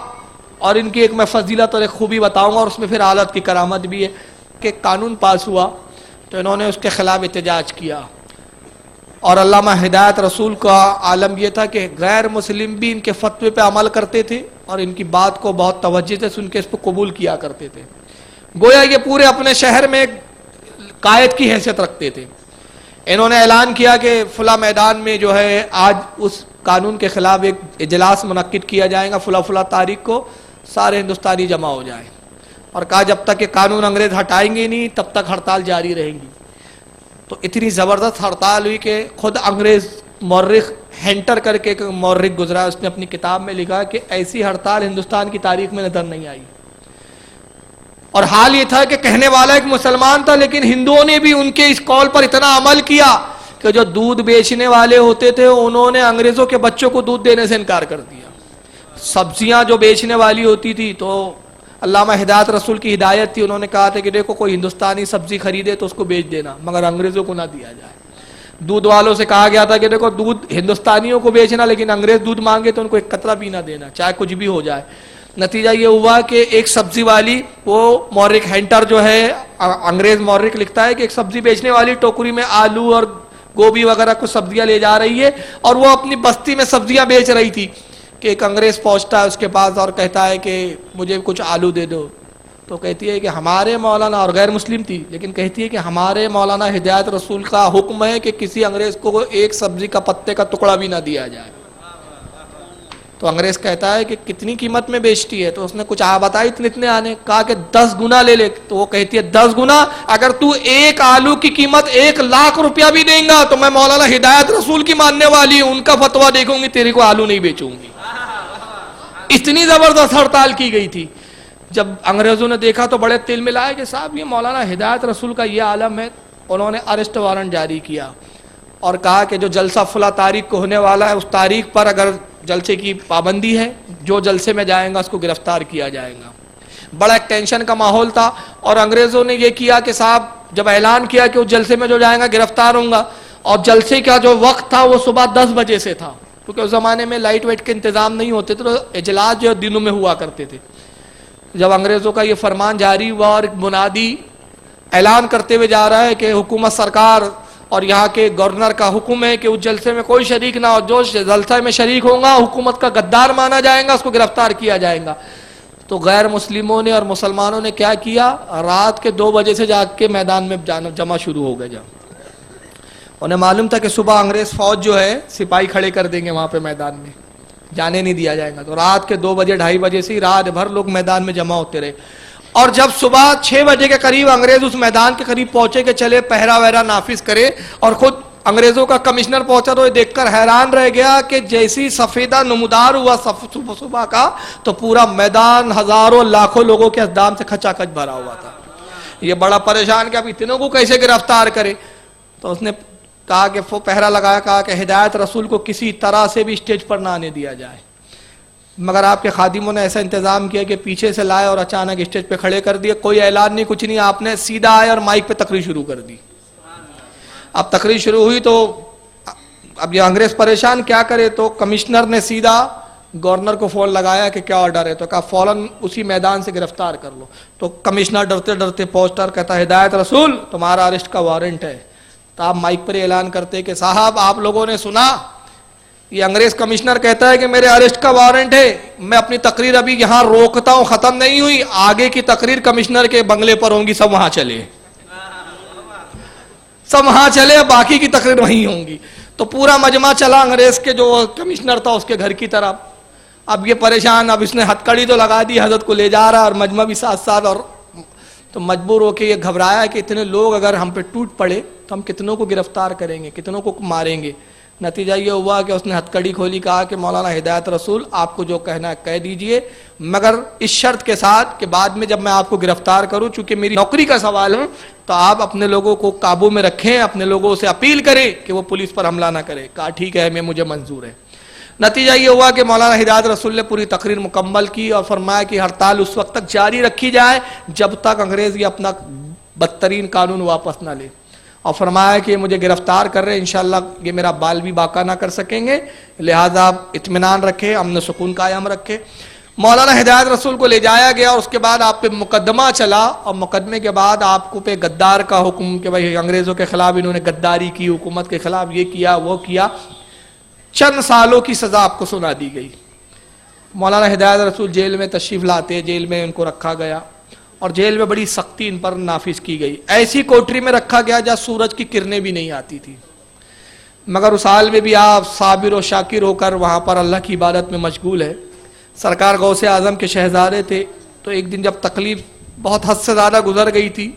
اور ان کی ایک میں فضیلت اور ایک خوبی بتاؤں گا، اور اس میں پھر اعلیٰ حضرت کی کرامت بھی ہے کہ قانون پاس ہوا تو انہوں نے اس کے خلاف احتجاج کیا، اور علامہ ہدایت رسول کا عالم یہ تھا کہ غیر مسلم بھی ان کے فتوے پہ عمل کرتے تھے، اور ان کی بات کو بہت توجہ سے سن کے اس پہ قبول کیا کرتے تھے، گویا یہ پورے اپنے شہر میں ایک قائد کی حیثیت رکھتے تھے۔ انہوں نے اعلان کیا کہ فلاں میدان میں جو ہے آج اس قانون کے خلاف ایک اجلاس منعقد کیا جائے گا، فلاں تاریخ کو سارے ہندوستانی جمع ہو جائیں، اور کہا جب تک یہ قانون انگریز ہٹائیں گے نہیں تب تک ہڑتال جاری رہیں گی۔ تو اتنی زبردست ہڑتال ہوئی کہ خود انگریز مورخ ہینٹر کر کے ایک مورخ گزرا، اس نے اپنی کتاب میں لکھا کہ ایسی ہڑتال ہندوستان کی تاریخ میں نظر نہیں آئی، اور حال یہ تھا کہ کہنے والا ایک مسلمان تھا، لیکن ہندوؤں نے بھی ان کے اس قول پر اتنا عمل کیا کہ جو دودھ بیچنے والے ہوتے تھے انہوں نے انگریزوں کے بچوں کو دودھ دینے سے انکار کر دیا۔ سبزیاں جو بیچنے والی ہوتی تھی تو علامہ ہدایت رسول کی ہدایت تھی، انہوں نے کہا تھا کہ دیکھو کوئی ہندوستانی سبزی خریدے تو اس کو بیچ دینا، مگر انگریزوں کو نہ دیا جائے۔ دودھ والوں سے کہا گیا تھا کہ دیکھو دودھ ہندوستانیوں کو بیچنا، لیکن انگریز دودھ مانگے تو ان کو ایک قطرہ بھی نہ دینا، چاہے کچھ بھی ہو جائے۔ نتیجہ یہ ہوا کہ ایک سبزی والی، وہ مورخ ہینٹر جو ہے انگریز مورخ لکھتا ہے کہ ایک سبزی بیچنے والی ٹوکری میں آلو اور گوبھی وغیرہ کچھ سبزیاں لے جا رہی ہے، اور وہ اپنی بستی میں سبزیاں بیچ رہی تھی کہ ایک انگریز پہنچتا ہے اس کے پاس اور کہتا ہے کہ مجھے کچھ آلو دے دو، تو کہتی ہے کہ ہمارے مولانا، اور غیر مسلم تھی لیکن کہتی ہے کہ ہمارے مولانا ہدایت رسول کا حکم ہے کہ کسی انگریز کو ایک سبزی کا پتے کا ٹکڑا بھی نہ دیا جائے۔ تو انگریز کہتا ہے کہ کتنی قیمت میں بیچتی ہے؟ تو اس نے کچھ بتائی اتنے آنے، کہا کہ 10 گنا لے لے۔ تو وہ کہتی ہے 10 گنا؟ اگر تو ایک آلو کی قیمت 1,00,000 روپیہ بھی دیں گا تو میں مولانا ہدایت رسول کی ماننے والی ہوں، ان کا فتویٰ دیکھوں گی، تیرے کو آلو نہیں بیچوں گی۔ اتنی زبردست ہڑتال کی گئی تھی۔ جب انگریزوں نے دیکھا تو بڑے تل ملائے کہ صاحب یہ مولانا ہدایت رسول کا یہ عالم ہے، انہوں نے ارسٹ وارنٹ جاری کیا اور کہا کہ جو جلسہ فلاں تاریخ کو ہونے والا ہے اس تاریخ پر اگر جلسے کی پابندی ہے، جو جلسے میں جائے گا اس کو گرفتار کیا جائے گا۔ بڑا ایک ٹینشن کا ماحول تھا، اور انگریزوں نے یہ کیا کہ صاحب جب اعلان کیا کہ اس جلسے میں جو جائے گا گرفتار ہوں گا، اور جلسے کا جو وقت تھا وہ صبح 10 بجے سے تھا، کیونکہ اس زمانے میں لائٹ ویٹ کے انتظام نہیں ہوتے تھے، تو اجلاس جو دنوں میں ہوا کرتے تھے۔ جب انگریزوں کا یہ فرمان جاری ہوا اور منادی اعلان کرتے ہوئے جا رہا ہے کہ حکومت سرکار اور یہاں کے گورنر کا حکم ہے کہ اس جلسے میں کوئی شریک نہ ہو، جو جلسے میں شریک ہوگا حکومت کا غدار مانا جائے گا، اس کو گرفتار کیا جائے گا. تو غیر مسلموں نے اور مسلمانوں نے کیا کیا؟ رات کے 2 بجے سے جا کے میدان میں جمع شروع ہو گئے. انہیں معلوم تھا کہ صبح انگریز فوج جو ہے سپاہی کھڑے کر دیں گے وہاں پہ میدان میں، جانے نہیں دیا جائے گا. تو رات کے 2 بجے 2:30 بجے سے رات بھر لوگ میدان میں جمع ہوتے رہے. اور جب صبح 6 بجے کے قریب انگریز اس میدان کے قریب پہنچے کہ چلے پہرا وہرا نافذ کرے، اور خود انگریزوں کا کمشنر پہنچا تو یہ دیکھ کر حیران رہ گیا کہ جیسی سفیدہ نمودار ہوا صبح کا تو پورا میدان ہزاروں لاکھوں لوگوں کے اقدام سے کھچا کھچ بھرا ہوا تھا. یہ بڑا پریشان کہ اب اتنوں کو کیسے گرفتار کرے. تو اس نے کہا کہ پہرا لگایا، کہا کہ ہدایت رسول کو کسی طرح سے بھی اسٹیج پر نہ آنے دیا جائے. مگر آپ کے خادموں نے ایسا انتظام کیا کہ پیچھے سے لائے اور اچانک اسٹیج پہ کھڑے کر دیے. کوئی اعلان نہیں، کچھ نہیں، آپ نے سیدھا آئے اور مائک پہ تقریر شروع کر دی. اب تقریر شروع ہوئی تو اب یہ انگریز پریشان کیا کرے. تو کمشنر نے سیدھا گورنر کو فون لگایا کہ کیا آرڈر ہے. تو کہا فوراً اسی میدان سے گرفتار کر لو. تو کمشنر ڈرتے ڈرتے پوسٹر کہتا ہدایت رسول تمہارا اریسٹ کا وارنٹ ہے. تو آپ مائک پر اعلان کرتے کہ صاحب آپ لوگوں نے سنا، یہ انگریز کمشنر کہتا ہے کہ میرے اریسٹ کا وارنٹ ہے. میں اپنی تقریر ابھی یہاں روکتا ہوں، ختم نہیں ہوئی، آگے کی تقریر کمشنر کے بنگلے پر ہوں گی، سب وہاں چلے، سب وہاں چلے، باقی کی تقریر وہیں ہوں گی. تو پورا مجمع چلا انگریز کے جو کمشنر تھا اس کے گھر کی طرف. اب یہ پریشان، اب اس نے ہتھ کڑی تو لگا دی، حضرت کو لے جا رہا اور مجمع بھی ساتھ ساتھ. اور تو مجبور ہو کے یہ گھبرایا کہ اتنے لوگ اگر ہم پہ ٹوٹ پڑے تو ہم کتنوں کو گرفتار کریں گے، کتنوں کو ماریں گے. نتیجہ یہ ہوا کہ اس نے ہتھ کڑی کھولی، کہا کہ مولانا ہدایت رسول آپ کو جو کہنا ہے کہہ دیجئے، مگر اس شرط کے ساتھ کہ بعد میں جب میں آپ کو گرفتار کروں، چونکہ میری نوکری کا سوال ہے، تو آپ اپنے لوگوں کو قابو میں رکھیں، اپنے لوگوں سے اپیل کریں کہ وہ پولیس پر حملہ نہ کرے. کہا ٹھیک ہے، میں مجھے منظور ہے. نتیجہ یہ ہوا کہ مولانا ہدایت رسول نے پوری تقریر مکمل کی اور فرمایا کہ ہڑتال اس وقت تک جاری رکھی جائے جب تک انگریز یہ اپنا بدترین قانون واپس نہ لے. اور فرمایا کہ مجھے گرفتار کر رہے ہیں، انشاءاللہ یہ میرا بال بھی باقا نہ کر سکیں گے، لہٰذا آپ اطمینان رکھیں، امن و سکون قائم رکھیں. مولانا ہدایت رسول کو لے جایا گیا اور اس کے بعد آپ پہ مقدمہ چلا. اور مقدمے کے بعد آپ کو پہ غدار کا حکم کہ بھائی انگریزوں کے خلاف انہوں نے غداری کی، حکومت کے خلاف یہ کیا وہ کیا. چند سالوں کی سزا آپ کو سنا دی گئی. مولانا ہدایت رسول جیل میں تشریف لاتے، جیل میں ان کو رکھا گیا اور جیل میں بڑی سختی ان پر نافذ کی گئی. ایسی کوٹری میں رکھا گیا جہاں سورج کی کرنیں بھی نہیں آتی تھی. مگر اس حال میں بھی آپ صابر و شاکر ہو کر وہاں پر اللہ کی عبادت میں مشغول ہے. سرکار غوث اعظم کے شہزادے تھے. تو ایک دن جب تکلیف بہت حد سے زیادہ گزر گئی تھی،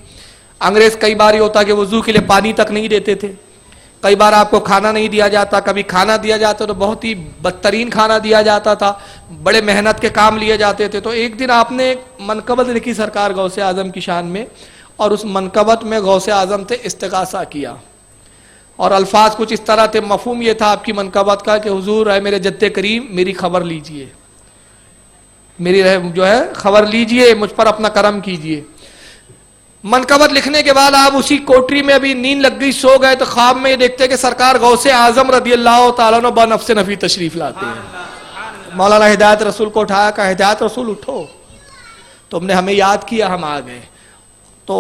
انگریز کئی بار یہ ہوتا کہ وضو کے لیے پانی تک نہیں دیتے تھے، کئی بار آپ کو کھانا نہیں دیا جاتا، کبھی کھانا دیا جاتا تو بہت ہی بدترین کھانا دیا جاتا تھا، بڑے محنت کے کام لیے جاتے تھے. تو ایک دن آپ نے منقبت لکھی سرکار غوث اعظم کی شان میں، اور اس منقبت میں غوث اعظم سے استغاثہ کیا. اور الفاظ کچھ اس طرح تھے، مفہوم یہ تھا آپ کی منقبت کا کہ حضور اے میرے جد کریم میری خبر لیجئے، میری جو ہے خبر لیجئے، مجھ پر اپنا کرم کیجئے. منقبت لکھنے کے بعد آپ اسی کوٹری میں ابھی نیند لگ گئی، سو گئے، تو خواب میں یہ دیکھتے کہ سرکار غوث اعظم رضی اللہ تعالیٰ عنہ بنفس نفی تشریف لاتے ہیں. مولانا ہدایت رسول کو اٹھایا، کہا ہدایت رسول اٹھو، تم نے ہمیں یاد کیا، ہم آ گئے. تو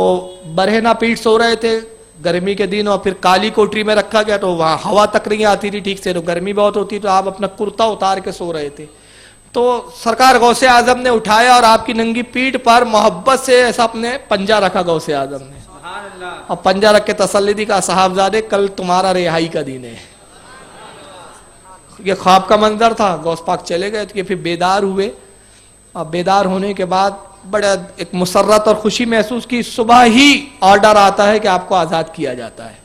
برہنہ پیٹ سو رہے تھے گرمی کے دن، اور پھر کالی کوٹری میں رکھا گیا تو وہاں ہوا تک نہیں آتی تھی ٹھیک سے، تو گرمی بہت ہوتی، تو آپ اپنا کرتا اتار کے سو رہے تھے. تو سرکار غوث اعظم نے اٹھایا اور آپ کی ننگی پیٹھ پر محبت سے ایسا اپنے پنجہ رکھا غوث اعظم نے، اور پنجہ رکھ کے تسلی دی، کہا صاحبزادے کل تمہارا رہائی کا دن ہے. یہ خواب کا منظر تھا. غوث پاک چلے گئے تو یہ پھر بیدار ہوئے، اور بیدار ہونے کے بعد بڑا ایک مسرت اور خوشی محسوس کی. صبح ہی آرڈر آتا ہے کہ آپ کو آزاد کیا جاتا ہے.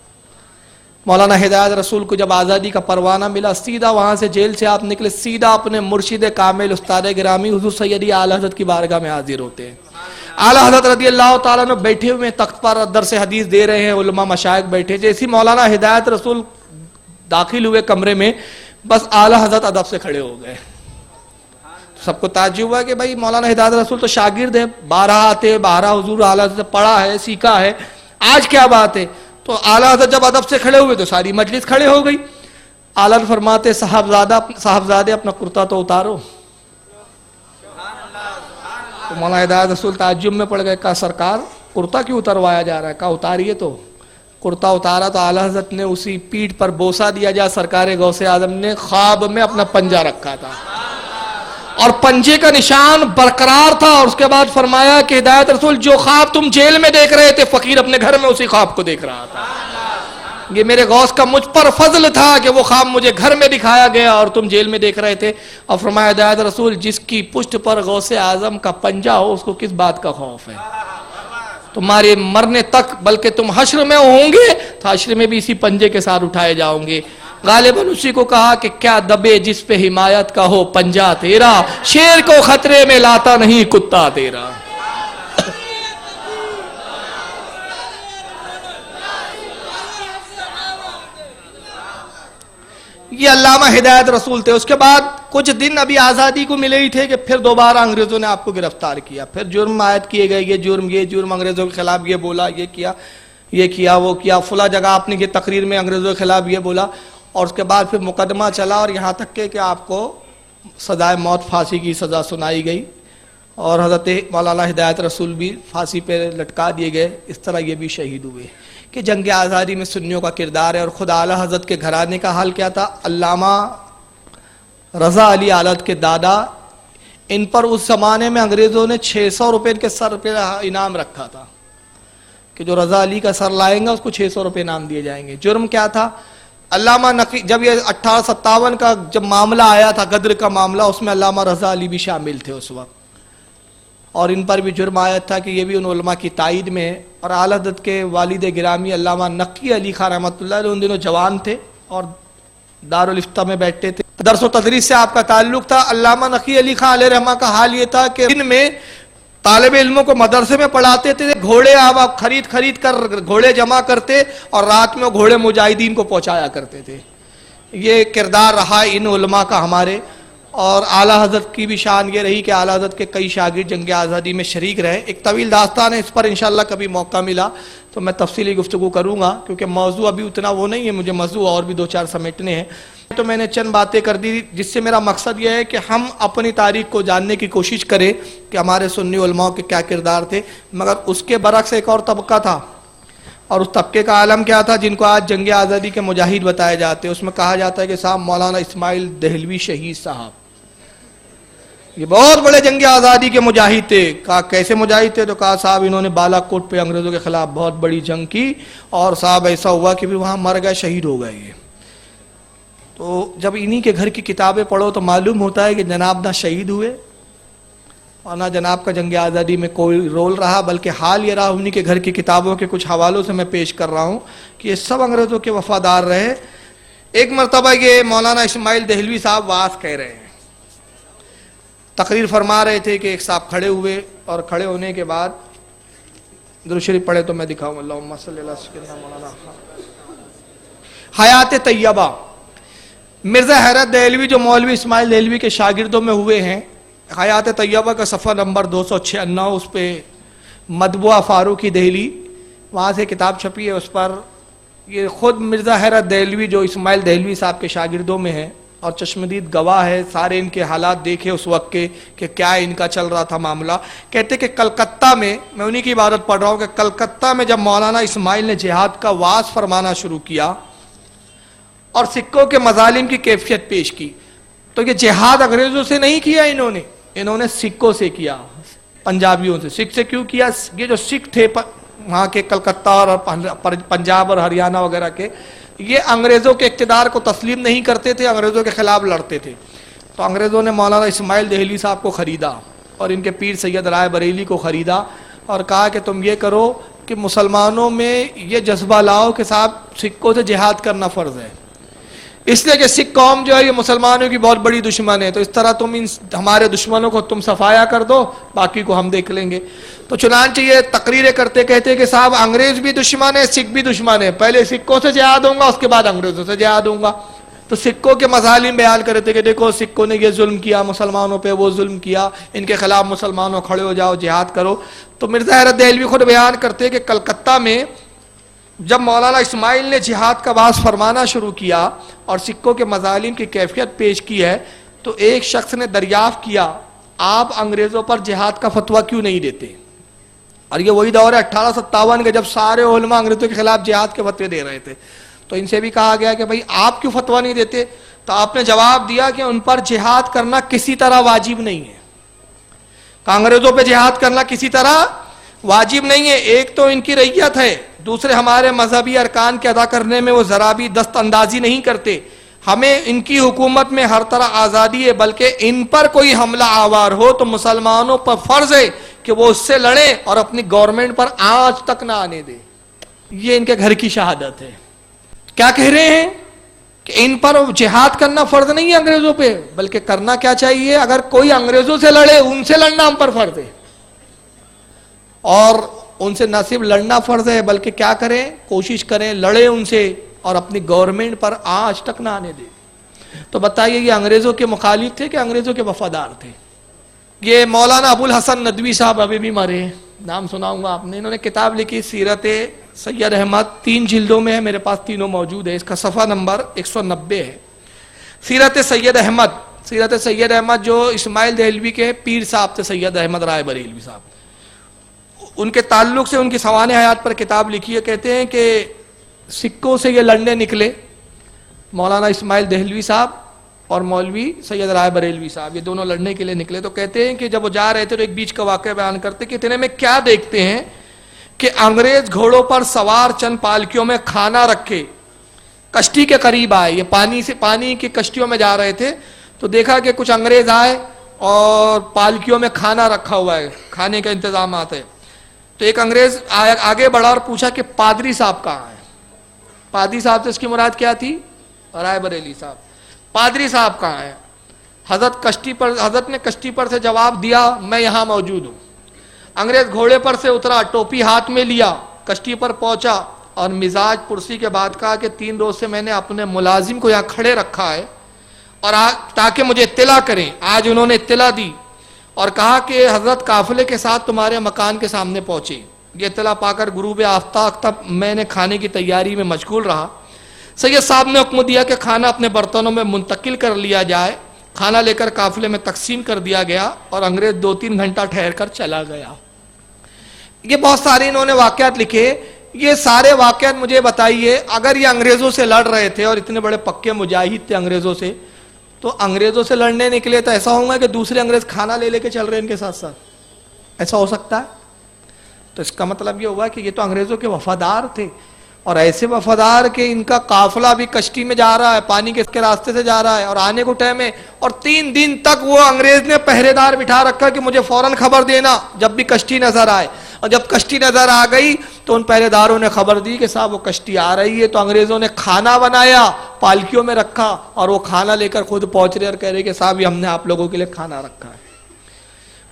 مولانا ہدایت رسول کو جب آزادی کا پروانہ ملا، سیدھا وہاں سے جیل سے آپ نکلے، سیدھا اپنے مرشد کامل استاد گرامی حضور سیدی اعلی حضرت کی بارگاہ میں حاضر ہوتے ہیں. اعلی حضرت رضی اللہ تعالیٰ عنہ بیٹھے ہوئے تخت پر درس حدیث دے رہے ہیں، علماء مشائخ بیٹھے. جیسی مولانا ہدایت رسول داخل ہوئے کمرے میں، بس اعلی حضرت ادب سے کھڑے ہو گئے. سب کو تعجب ہوا کہ بھائی مولانا ہدایت رسول تو شاگرد ہیں، 12 آتے 12 حضور اعلی حضرت سے پڑھا ہے، سیکھا ہے، آج کیا بات ہے. تو اعلیٰ حضرت جب ادب سے کھڑے ہوئے تو ساری مجلس کھڑے ہو گئی. اعلیٰ فرماتے صاحبزادے اپنا کرتا تو اتارو. مولانا ہدایت رسول تعجب میں پڑ گئے. کہا سرکار کرتا کیوں اتروایا جا رہا ہے؟ کہا اتاریے. تو کرتا اتارا تو اعلیٰ حضرت نے اسی پیٹھ پر بوسہ دیا جا سرکار غوث اعظم نے خواب میں اپنا پنجہ رکھا تھا اور پنجے کا نشان برقرار تھا. اور اس کے بعد فرمایا کہ ہدایت رسول جو خواب تم جیل میں دیکھ رہے تھے فقیر اپنے گھر میں اسی خواب کو دیکھ رہا تھا. یہ میرے غوث کا مجھ پر فضل تھا کہ وہ خواب مجھے گھر میں دکھایا گیا اور تم جیل میں دیکھ رہے تھے. اور فرمایا ہدایت رسول جس کی پشت پر غوث اعظم کا پنجہ ہو اس کو کس بات کا خوف ہے؟ تمہارے مرنے تک بلکہ تم حشر میں ہوں گے تو حشر میں بھی اسی پنجے کے ساتھ اٹھائے جاؤں گے. غالباً اسی کو کہا کہ کیا دبے جس پہ حمایت کا ہو پنجہ تیرا، شیر کو خطرے میں لاتا نہیں کتا تیرا. یہ علامہ ہدایت رسول تھے. اس کے بعد کچھ دن ابھی آزادی کو ملے ہی تھے کہ پھر دوبارہ انگریزوں نے آپ کو گرفتار کیا. پھر جرم عائد کیے گئے، یہ جرم انگریزوں کے خلاف یہ بولا، یہ کیا وہ کیا، فلاں جگہ آپ نے یہ تقریر میں انگریزوں کے خلاف یہ بولا. اور اس کے بعد پھر مقدمہ چلا اور یہاں تک کہ آپ کو سزائے موت، پھانسی کی سزا سنائی گئی اور حضرت مولانا ہدایت رسول بھی پھانسی پہ لٹکا دیے گئے. اس طرح یہ بھی شہید ہوئے. کہ جنگ آزادی میں سنیوں کا کردار ہے. اور خود اعلیٰ حضرت کے گھرانے کا حال کیا تھا؟ علامہ رضا علی آلت کے دادا، ان پر اس زمانے میں انگریزوں نے 600 روپے ان کے سر پہ انعام رکھا تھا کہ جو رضا علی کا سر لائیں گا اس کو 600 روپے انعام دیے جائیں گے. جرم کیا تھا؟ علامہ نقی جب یہ 1857 کا جب معاملہ آیا تھا، غدر کا معاملہ، اس میں علامہ رضا علی بھی شامل تھے اس وقت. اور ان پر بھی جرم آیا تھا کہ یہ بھی ان علماء کی تائید میں ہے. اور اعلیٰ حضرت کے والد گرامی علامہ نقی علی خان رحمۃ اللہ علیہ ان دنوں جوان تھے اور دارالفتہ میں بیٹھتے تھے. درس و تدریس سے آپ کا تعلق تھا. علامہ نقی علی خان علیہ رحمہ کا حال یہ تھا کہ دن میں طالب علموں کو مدرسے میں پڑھاتے تھے، گھوڑے آپ خرید کر گھوڑے جمع کرتے اور رات میں گھوڑے مجاہدین کو پہنچایا کرتے تھے. یہ کردار رہا ان علماء کا ہمارے. اور اعلیٰ حضرت کی بھی شان یہ رہی کہ اعلیٰ حضرت کے کئی شاگرد جنگ آزادی میں شریک رہے. ایک طویل داستان ہے، اس پر انشاءاللہ کبھی موقع ملا تو میں تفصیلی گفتگو کروں گا کیونکہ موضوع ابھی اتنا وہ نہیں ہے، مجھے موضوع اور بھی 2-4 سمیٹنے ہیں. تو میں نے چند باتیں کر دی جس سے میرا مقصد یہ ہے کہ ہم اپنی تاریخ کو جاننے کی کوشش کریں کہ ہمارے سنی علماء کے کیا کردار تھے. مگر اس کے برعکس ایک اور طبقہ تھا اور اس طبقے کا عالم کیا تھا جن کو آج جنگ آزادی کے مجاہد بتائے جاتے ہیں. اس میں کہا جاتا ہے کہ صاحب مولانا اسماعیل دہلوی شہید صاحب یہ بہت بڑے جنگ آزادی کے مجاہد تھے. کہا کیسے مجاہد تھے؟ تو کہا صاحب انہوں نے بالا کوٹ پہ انگریزوں کے خلاف بہت بڑی جنگ کی اور صاحب ایسا ہوا کہ بھی وہاں مر گئے، شہید ہو گئے. یہ تو جب انہی کے گھر کی کتابیں پڑھو تو معلوم ہوتا ہے کہ جناب نہ شہید ہوئے اور نہ جناب کا جنگ آزادی میں کوئی رول رہا، بلکہ حال یہ رہا. انہی کے گھر کی کتابوں کے کچھ حوالوں سے میں پیش کر رہا ہوں کہ یہ سب انگریزوں کے وفادار رہے. ایک مرتبہ یہ مولانا اسماعیل دہلوی صاحب واعظ کہہ رہے ہیں، تقریر فرما رہے تھے کہ ایک صاحب کھڑے ہوئے اور کھڑے ہونے کے بعد درود شریف پڑھے تو میں دکھاؤں. اللہم صلی اللہ سیدنا مولانا. حیات طیبہ مرزا حیرت دہلوی جو مولوی اسماعیل دہلوی کے شاگردوں میں ہوئے ہیں، حیات طیبہ کا صفحہ نمبر 296، اس پہ مطبوعہ فاروقی دہلی وہاں سے کتاب چھپی ہے. اس پر یہ خود مرزا حیرت دہلوی جو اسماعیل دہلوی صاحب کے شاگردوں میں ہیں اور چشمدید گواہ ہے، سارے ان کے حالات دیکھے اس وقت کے کہ کیا ان کا چل رہا تھا معاملہ. کہتے کہ کلکتہ میں انہی کی عبارت پڑھ رہا ہوں کہ کلکتہ میں جب مولانا اسماعیل نے جہاد کا وعظ فرمانا شروع کیا اور سکوں کے مظالم کی کیفیت پیش کی تو یہ جہاد انگریزوں سے نہیں کیا، انہوں نے سکوں سے کیا، پنجابیوں سے. سکھ سے کیوں کیا؟ یہ جو سکھ تھے وہاں کے کلکتہ اور پنجاب اور ہریانہ وغیرہ کے، یہ انگریزوں کے اقتدار کو تسلیم نہیں کرتے تھے، انگریزوں کے خلاف لڑتے تھے. تو انگریزوں نے مولانا اسماعیل دہلوی صاحب کو خریدا اور ان کے پیر سید رائے بریلی کو خریدا اور کہا کہ تم یہ کرو کہ مسلمانوں میں یہ جذبہ لاؤ کہ صاحب سکھوں سے جہاد کرنا فرض ہے، اس لیے کہ سکھ قوم جو ہے یہ مسلمانوں کی بہت بڑی دشمن ہے. تو اس طرح تم ہمارے دشمنوں کو تم صفایا کر دو، باقی کو ہم دیکھ لیں گے. تو چنانچہ یہ تقریریں کرتے کہتے کہ صاحب انگریز بھی دشمن ہے، سکھ بھی دشمن ہے، پہلے سکھوں سے جہاد ہوں گا اس کے بعد انگریزوں سے جہاد ہوں گا. تو سکھوں کے مظالم بیان کرتے کہ دیکھو سکھوں نے یہ ظلم کیا مسلمانوں پہ، وہ ظلم کیا، ان کے خلاف مسلمانوں کھڑے ہو جاؤ، جہاد کرو. تو مرزا حیرت دہلوی خود بیان کرتے کہ کلکتہ میں جب مولانا اسماعیل نے جہاد کا وعظ فرمانا شروع کیا اور سکھوں کے مظالم کی کیفیت پیش کی ہے تو ایک شخص نے دریافت کیا آپ انگریزوں پر جہاد کا فتویٰ کیوں نہیں دیتے؟ اور یہ وہی دور ہے 1857 کے، جب سارے علماء انگریزوں کے خلاف جہاد کے فتوے دے رہے تھے. تو ان سے بھی کہا گیا کہ بھائی آپ کیوں فتویٰ نہیں دیتے؟ تو آپ نے جواب دیا کہ ان پر جہاد کرنا کسی طرح واجب نہیں ہے. انگریزوں پہ جہاد کرنا کسی طرح واجب نہیں ہے. ایک تو ان کی ریت ہے، دوسرے ہمارے مذہبی ارکان کے ادا کرنے میں وہ ذرا بھی دست اندازی نہیں کرتے. ہمیں ان کی حکومت میں ہر طرح آزادی ہے، بلکہ ان پر کوئی حملہ آور ہو تو مسلمانوں پر فرض ہے کہ وہ اس سے لڑیں اور اپنی گورنمنٹ پر آنچ تک نہ آنے دے. یہ ان کے گھر کی شہادت ہے. کیا کہہ رہے ہیں کہ ان پر جہاد کرنا فرض نہیں ہے انگریزوں پہ، بلکہ کرنا کیا چاہیے؟ اگر کوئی انگریزوں سے لڑے ان سے لڑنا ہم پر فرض ہے، اور ان سے نہ صرف لڑنا فرض ہے بلکہ کیا کریں؟ کوشش کریں لڑیں ان سے اور اپنی گورنمنٹ پر آج تک نہ آنے دیں. تو بتائیے یہ انگریزوں کے مخالف تھے کہ انگریزوں کے وفادار تھے؟ یہ مولانا ابو الحسن ندوی صاحب ابھی بھی مرے ہیں، نام سناؤں گا آپ نے. انہوں نے کتاب لکھی سیرت سید احمد، 3 جلدوں میں ہے، میرے پاس تینوں موجود ہے. اس کا صفحہ نمبر 190 ہے. سیرت سید احمد. سیرت سید احمد جو اسماعیل دہلوی کے پیر صاحب تھے، سید احمد رائے بریلوی صاحب، ان کے تعلق سے ان کی سوانح حیات پر کتاب لکھی ہے. کہتے ہیں کہ سکوں سے یہ لڑنے نکلے، مولانا اسماعیل دہلوی صاحب اور مولوی سید رائے بریلوی صاحب، یہ دونوں لڑنے کے لیے نکلے. تو کہتے ہیں کہ جب وہ جا رہے تھے تو ایک بیچ کا واقعہ بیان کرتے کہ اتنے میں کیا دیکھتے ہیں کہ انگریز گھوڑوں پر سوار چند پالکیوں میں کھانا رکھے کشتی کے قریب آئے. یہ پانی کی کشتیوں میں جا رہے تھے تو دیکھا کہ کچھ انگریز آئے اور پالکیوں میں کھانا رکھا ہوا ہے، کھانے کا انتظامات ہے. تو ایک انگریز آگے بڑھا اور پوچھا کہ پادری صاحب کہاں ہیں؟ پادری صاحب سے اس کی مراد کیا تھی؟ رائے بریلی صاحب. پادری صاحب کہاں ہیں؟ حضرت نے کشتی پر سے جواب دیا میں یہاں موجود ہوں. انگریز گھوڑے پر سے اترا، ٹوپی ہاتھ میں لیا، کشتی پر پہنچا اور مزاج پرسی کے بعد کہا کہ 3 روز سے میں نے اپنے ملازم کو یہاں کھڑے رکھا ہے اور تاکہ مجھے اطلاع کریں. آج انہوں نے اطلاع دی اور کہا کہ حضرت قافلے کے ساتھ تمہارے مکان کے سامنے پہنچے. یہ اطلاع پا کر غروب آفتاب تک میں نے کھانے کی تیاری میں مشغول رہا. سید صاحب نے حکم دیا کہ کھانا اپنے برتنوں میں منتقل کر لیا جائے. کھانا لے کر قافلے میں تقسیم کر دیا گیا اور انگریز 2-3 گھنٹہ ٹھہر کر چلا گیا. یہ بہت سارے انہوں نے واقعات لکھے. یہ سارے واقعات مجھے بتائیے، اگر یہ انگریزوں سے لڑ رہے تھے اور اتنے بڑے پکے مجاہد تھے انگریزوں سے، تو انگریزوں سے لڑنے نکلے تو ایسا ہوگا کہ دوسرے انگریز کھانا لے کے چل رہے ہیں ان کے ساتھ ساتھ؟ ایسا ہو سکتا ہے؟ تو اس کا مطلب یہ ہوا کہ یہ تو انگریزوں کے وفادار تھے، اور ایسے وفادار کہ ان کا قافلہ بھی کشتی میں جا رہا ہے، پانی کے راستے سے جا رہا ہے اور آنے کو ٹائم ہے، اور 3 دن تک وہ انگریز نے پہرے دار بٹھا رکھا کہ مجھے فوراً خبر دینا جب بھی کشتی نظر آئے. اور جب کشتی نظر آ گئی تو ان پہرے داروں نے خبر دی کہ صاحب وہ کشتی آ رہی ہے. تو انگریزوں نے کھانا بنایا، پالکیوں میں رکھا اور وہ کھانا لے کر خود پہنچ رہے اور کہہ رہے کہ صاحب یہ ہم نے آپ لوگوں کے لیے کھانا رکھا ہے.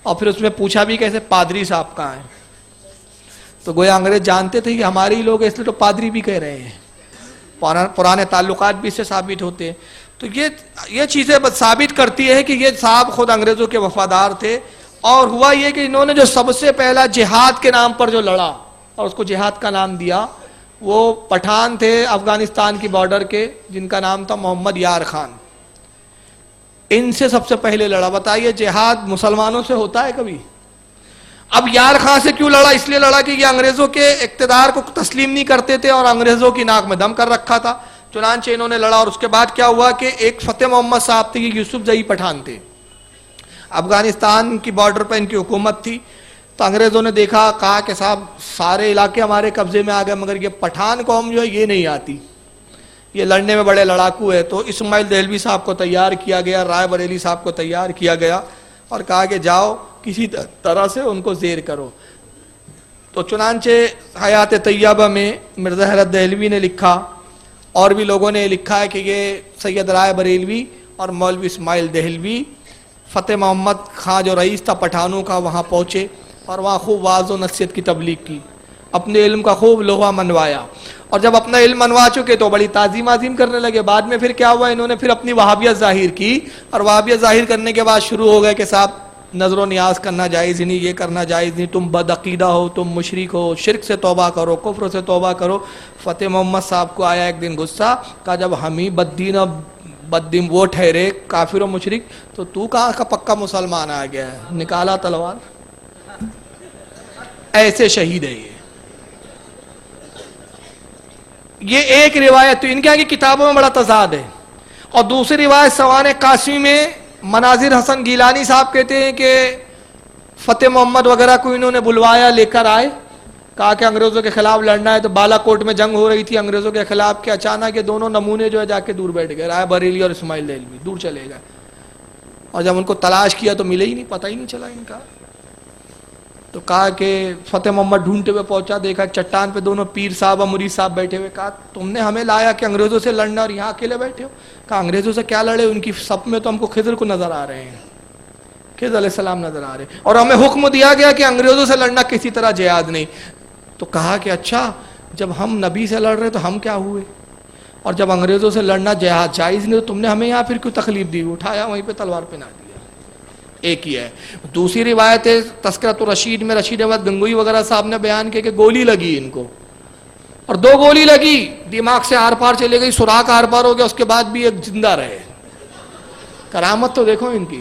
اور پھر اس میں پوچھا بھی کیسے پادری صاحب کہاں ہیں؟ تو گویا انگریز جانتے تھے کہ ہمارے ہی لوگ اس لیے تو پادری بھی کہہ رہے ہیں. پرانے تعلقات بھی اس سے ثابت ہوتے ہیں. تو یہ چیزیں ثابت کرتی ہے کہ یہ صاحب خود انگریزوں کے وفادار تھے. اور ہوا یہ کہ انہوں نے جو سب سے پہلا جہاد کے نام پر جو لڑا اور اس کو جہاد کا نام دیا، وہ پٹھان تھے افغانستان کی بارڈر کے، جن کا نام تھا محمد یار خان. ان سے سب سے پہلے لڑا. بتائیے جہاد مسلمانوں سے ہوتا ہے کبھی؟ اب یار خان سے کیوں لڑا؟ اس لیے لڑا کہ یہ انگریزوں کے اقتدار کو تسلیم نہیں کرتے تھے اور انگریزوں کی ناک میں دم کر رکھا تھا. چنانچہ انہوں نے لڑا. اور اس کے بعد کیا ہوا کہ ایک فتح محمد صاحب تھے، یہ یوسف زئی پٹھان تھے، افغانستان کی بارڈر پر ان کی حکومت تھی. تو انگریزوں نے دیکھا، کہا کہ صاحب سارے علاقے ہمارے قبضے میں آ گئے مگر یہ پٹھان قوم جو ہے یہ نہیں آتی، یہ لڑنے میں بڑے لڑاکو ہے. تو اسماعیل دہلوی صاحب کو تیار کیا گیا، رائے بریلی صاحب کو تیار کیا گیا اور کہا کہ جاؤ کسی طرح سے ان کو زیر کرو. تو چنانچہ حیات طیبہ میں مرزا حیرت دہلوی نے لکھا اور بھی لوگوں نے لکھا ہے کہ یہ سید رائے بریلوی اور مولوی اسماعیل دہلوی فتح محمد خان جو رئیس تھا پٹھانوں کا، وہاں پہنچے اور وہاں خوب واعظ و نصیحت کی تبلیغ کی، اپنے علم کا خوب لوہا منوایا. اور جب اپنا علم منوا چکے تو بڑی تعظیم عظیم کرنے لگے. بعد میں پھر کیا ہوا، انہوں نے پھر اپنی وہابیت ظاہر کی اور وہابیت ظاہر کرنے کے بعد شروع ہو گئے کہ صاحب نظر و نیاز کرنا جائز نہیں، یہ کرنا جائز نہیں، تم بد عقیدہ ہو، تم مشرک ہو، شرک سے توبہ کرو، کفر سے توبہ کرو. فتح محمد صاحب کو آیا ایک دن غصہ، کہا جب ہم ہی بددم وہ ٹھہرے کافر و مشرک، تو تو کہاں کا پکا مسلمان آ گیا ہے، نکالا تلوار. ایسے شہید ہے یہ ایک روایت. تو ان کے آگے کتابوں میں بڑا تضاد ہے. اور دوسری روایت سوانح قاسمی میں مناظر حسن گیلانی صاحب کہتے ہیں کہ فتح محمد وغیرہ کو انہوں نے بلوایا، لے کر آئے، کہا کہ انگریزوں کے خلاف لڑنا ہے. تو بالا کوٹ میں جنگ ہو رہی تھی انگریزوں کے خلاف، کہ اچانک یہ دونوں نمونے جو ہے جا کے دور بیٹھ گئے، رائے بریلی اور اسماعیل دہلوی دور چلے گئے. اور جب ان کو تلاش کیا تو ملے ہی نہیں، پتہ ہی نہیں چلا ان کا. تو کہا کہ فتح محمد ڈھونڈتے ہوئے پہنچا، دیکھا چٹان پہ دونوں پیر صاحب اور مرید صاحب بیٹھے ہوئے. کہا تم نے ہمیں لایا کہ انگریزوں سے لڑنا اور یہاں اکیلے بیٹھے ہو؟ کہا انگریزوں سے کیا لڑے، ان کی سب میں تو ہم کو خضر کو نظر آ رہے ہیں، خضر علیہ السلام نظر آ رہے ہیں، اور ہمیں حکم دیا گیا کہ انگریزوں سے لڑنا کسی طرح جہاد نہیں. تو کہا کہ اچھا جب ہم نبی سے لڑ رہے تو ہم کیا ہوئے، اور جب انگریزوں سے لڑنا جہاد جائز نہیں تو تم نے ہمیں یہاں پھر کیوں تکلیف دی؟ اٹھایا وہیں پہ تلوار پہنا دیا. ایک ہی ہے. دوسری روایت ہے تذکرۃ الرشید میں رشید احمد گنگوئی وغیرہ صاحب نے بیان کیا کہ گولی لگی ان کو، اور 2 گولی لگی، دماغ سے آر پار چلے گئی، سوراخ آر پار ہو گیا، اس کے بعد بھی ایک زندہ رہے. کرامت تو دیکھو ان کی.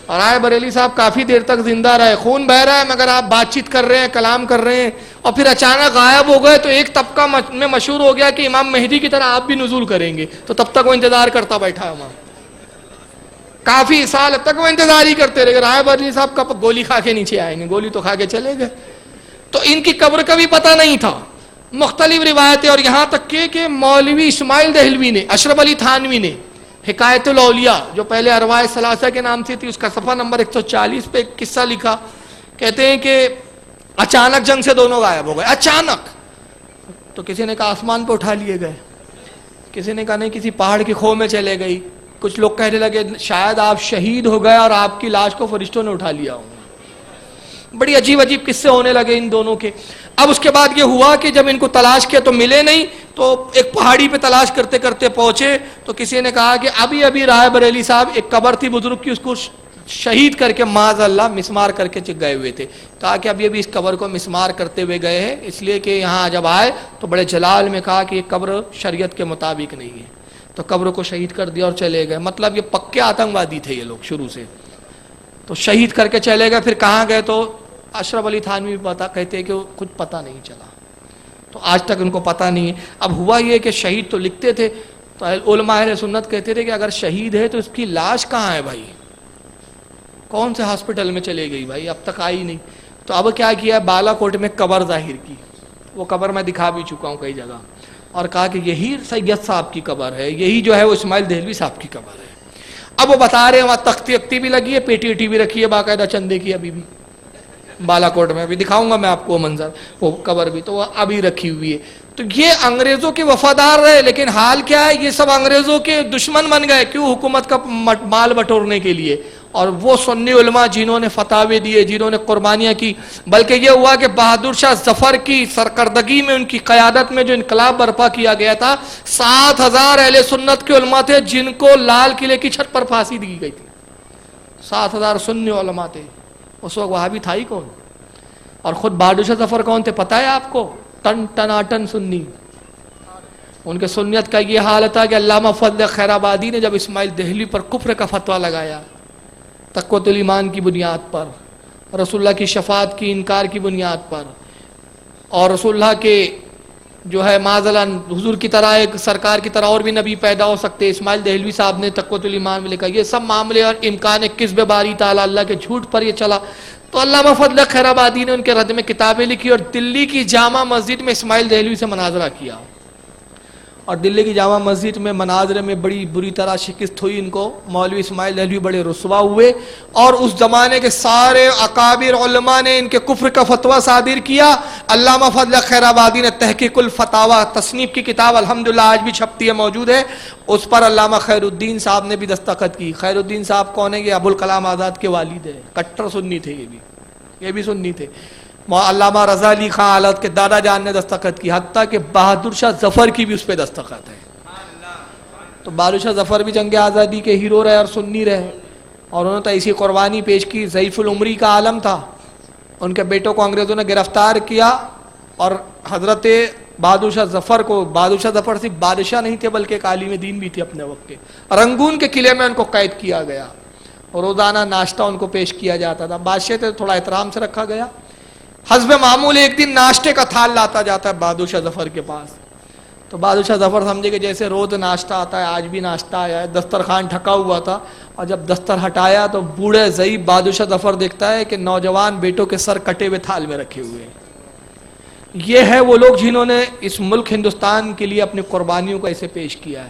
اور رائے بریلی صاحب کافی دیر تک زندہ رہے، خون بہ رہا ہے مگر آپ بات چیت کر رہے ہیں، کلام کر رہے ہیں، اور پھر اچانک غائب ہو گئے. تو ایک طبقہ میں مشہور ہو گیا کہ امام مہدی کی طرح آپ بھی نزول کریں گے. تو تب تک وہ انتظار کرتا بیٹھا ہے وہاں، کافی سال تک وہ انتظار ہی کرتے رہے. رائے بریلی صاحب کب گولی کھا کے نیچے آئیں گے، گولی تو کھا کے چلے گئے. تو ان کی قبر کا بھی پتہ نہیں تھا. مختلف روایتیں، اور یہاں تک کہ مولوی اسماعیل دہلوی نے، اشرف علی تھانوی نے حکایت الاولیاء جو پہلے ارواح ثلاثہ کے نام سے تھی، اس کا صفحہ نمبر 140 پہ ایک قصہ لکھا. کہتے ہیں کہ اچانک جنگ سے دونوں غائب ہو گئے، اچانک. تو کسی نے کہا آسمان پہ اٹھا لیے گئے، کسی نے کہا نہیں کسی پہاڑ کی کھو میں چلے گئی. کچھ لوگ کہنے لگے شاید آپ شہید ہو گئے اور آپ کی لاش کو فرشتوں نے اٹھا لیا ہوں. بڑی عجیب عجیب قصے ہونے لگے ان دونوں کے. اب اس کے بعد یہ ہوا کہ جب ان کو تلاش کیا تو ملے نہیں، تو ایک پہاڑی پہ تلاش کرتے کرتے پہنچے. تو کسی نے کہا کہ ابھی رائے بریلی صاحب ایک قبر تھی بزرگ کی، اس کو شہید کر کے معاذ اللہ مسمار کر کے گئے ہوئے تھے. کہا کہ ابھی اس قبر کو مسمار کرتے ہوئے گئے ہیں، اس لیے کہ یہاں جب آئے تو بڑے جلال میں کہا کہ یہ قبر شریعت کے مطابق نہیں ہے. تو قبر کو شہید کر دیا اور چلے گئے. مطلب یہ پکے آتنکوادی تھے یہ لوگ شروع سے. تو شہید کر کے چلے گئے. پھر کہاں گئے تو اشرف علی تھانوی پتا کہتے ہیں کہ کچھ پتہ نہیں چلا. تو آج تک ان کو پتہ نہیں ہے. اب ہوا یہ کہ شہید تو لکھتے تھے، تو علماء اہل سنت کہتے تھے کہ اگر شہید ہے تو اس کی لاش کہاں ہے بھائی، کون سے ہاسپٹل میں چلے گئی بھائی، اب تک آئی نہیں. تو اب کیا کیا، بالا کوٹ میں قبر ظاہر کی. وہ قبر میں دکھا بھی چکا ہوں کئی جگہ، اور کہا کہ یہی سید صاحب کی قبر ہے، یہی جو ہے وہ اسماعیل دہلوی صاحب کی قبر ہے. اب وہ بتا رہے ہیں وہاں تختی اکتی بھی لگی ہے، پیٹی ویٹی بھی رکھی ہے باقاعدہ چندے کی، ابھی بھی بالا کوٹ میں ابھی دکھاؤں گا میں آپ کو منظر، وہ قبر بھی تو وہ ابھی رکھی ہوئی ہے. تو یہ انگریزوں کے وفادار رہے، لیکن حال کیا ہے، یہ سب انگریزوں کے دشمن بن گئے. کیوں؟ حکومت کا مال بٹورنے کے لیے. اور وہ سنی علماء جنہوں نے فتاوے دیے، جنہوں نے قربانیاں کی. بلکہ یہ ہوا کہ بہادر شاہ ظفر کی سرکردگی میں، ان کی قیادت میں جو انقلاب برپا کیا گیا تھا، 7,000 اہل سنت کے علماء تھے جن کو لال قلعے کی چھت پر پھانسی دی گئی تھی. 7,000 سنی علماء تھے. اس وقت وہاں بھی تھا ہی کون؟ اور خود بہادر شاہ ظفر کون تھے پتہ ہے آپ کو؟ ٹن ٹناٹن سنی. ان کے سنیت کا یہ حال تھا کہ علامہ فضل خیر آبادی نے جب اسماعیل دہلوی پر کفر کا فتویٰ لگایا، تقویۃ الایمان کی بنیاد پر، رسول اللہ کی شفاعت کی انکار کی بنیاد پر، اور رسول اللہ کے جو ہے معذلن حضور کی طرح ایک سرکار کی طرح اور بھی نبی پیدا ہو سکتے، اسماعیل دہلوی صاحب نے تقویۃ الایمان میں لکھا. یہ سب معاملے اور امکان کذب باری تعالی اللہ کے جھوٹ پر یہ چلا. تو علامہ فضل خیر آبادی نے ان کے رد میں کتابیں لکھی اور دلی کی جامع مسجد میں اسماعیل دہلوی سے مناظرہ کیا. اور دلی کی جامع مسجد میں مناظرے میں بڑی بری طرح شکست ہوئی ان کو. مولوی اسماعیل دہلوی بڑے رسوا ہوئے، اور اس زمانے کے سارے اکابر علماء نے ان کے کفر کا فتویٰ صادر کیا. علامہ فضل خیر آبادی نے تحقیق الفتاویٰ تصنیف کی کتاب الحمدللہ آج بھی چھپتی ہے، موجود ہے، اس پر علامہ خیر الدین صاحب نے بھی دستخط کی. خیر الدین صاحب کون ہے؟ یہ ابوالکلام آزاد کے والد ہیں، کٹر سنی تھے یہ بھی سنی تھے. علامہ رضا علی خان آلت کے دادا جان نے دستخط کی، حتیٰ کہ بہادر شاہ ظفر کی بھی اس پہ دستخط ہے. تو بہادر شاہ ظفر بھی جنگ آزادی کے ہیرو رہے اور سنی رہے، اور انہوں نے ایسی قربانی پیش کی. ضعیف العمری کا عالم تھا، ان کے بیٹوں کو انگریزوں نے گرفتار کیا اور حضرت بہادر شاہ ظفر کو، بہادر شاہ ظفر صرف بادشاہ نہیں تھے بلکہ ایک عالم دین بھی تھے اپنے وقت کے، رنگون کے قلعے میں ان کو قید کیا گیا، روزانہ ناشتہ ان کو پیش کیا جاتا تھا، بادشاہ سے تھوڑا احترام سے رکھا گیا۔ حسب معمول ایک دن ناشتے کا تھال لاتا جاتا ہے بہادر شاہ ظفر کے پاس، تو بہادر شاہ ظفر سمجھے کہ جیسے روز ناشتہ آتا ہے آج بھی ناشتہ آیا ہے، دسترخوان ڈھکا ہوا تھا، اور جب دستر ہٹایا تو بوڑھے ضعیف بہادر شاہ ظفر دیکھتا ہے کہ نوجوان بیٹوں کے سر کٹے ہوئے تھال میں رکھے ہوئے ہیں۔ یہ ہے وہ لوگ جنہوں نے اس ملک ہندوستان کے لیے اپنی قربانیوں کو ایسے پیش کیا ہے،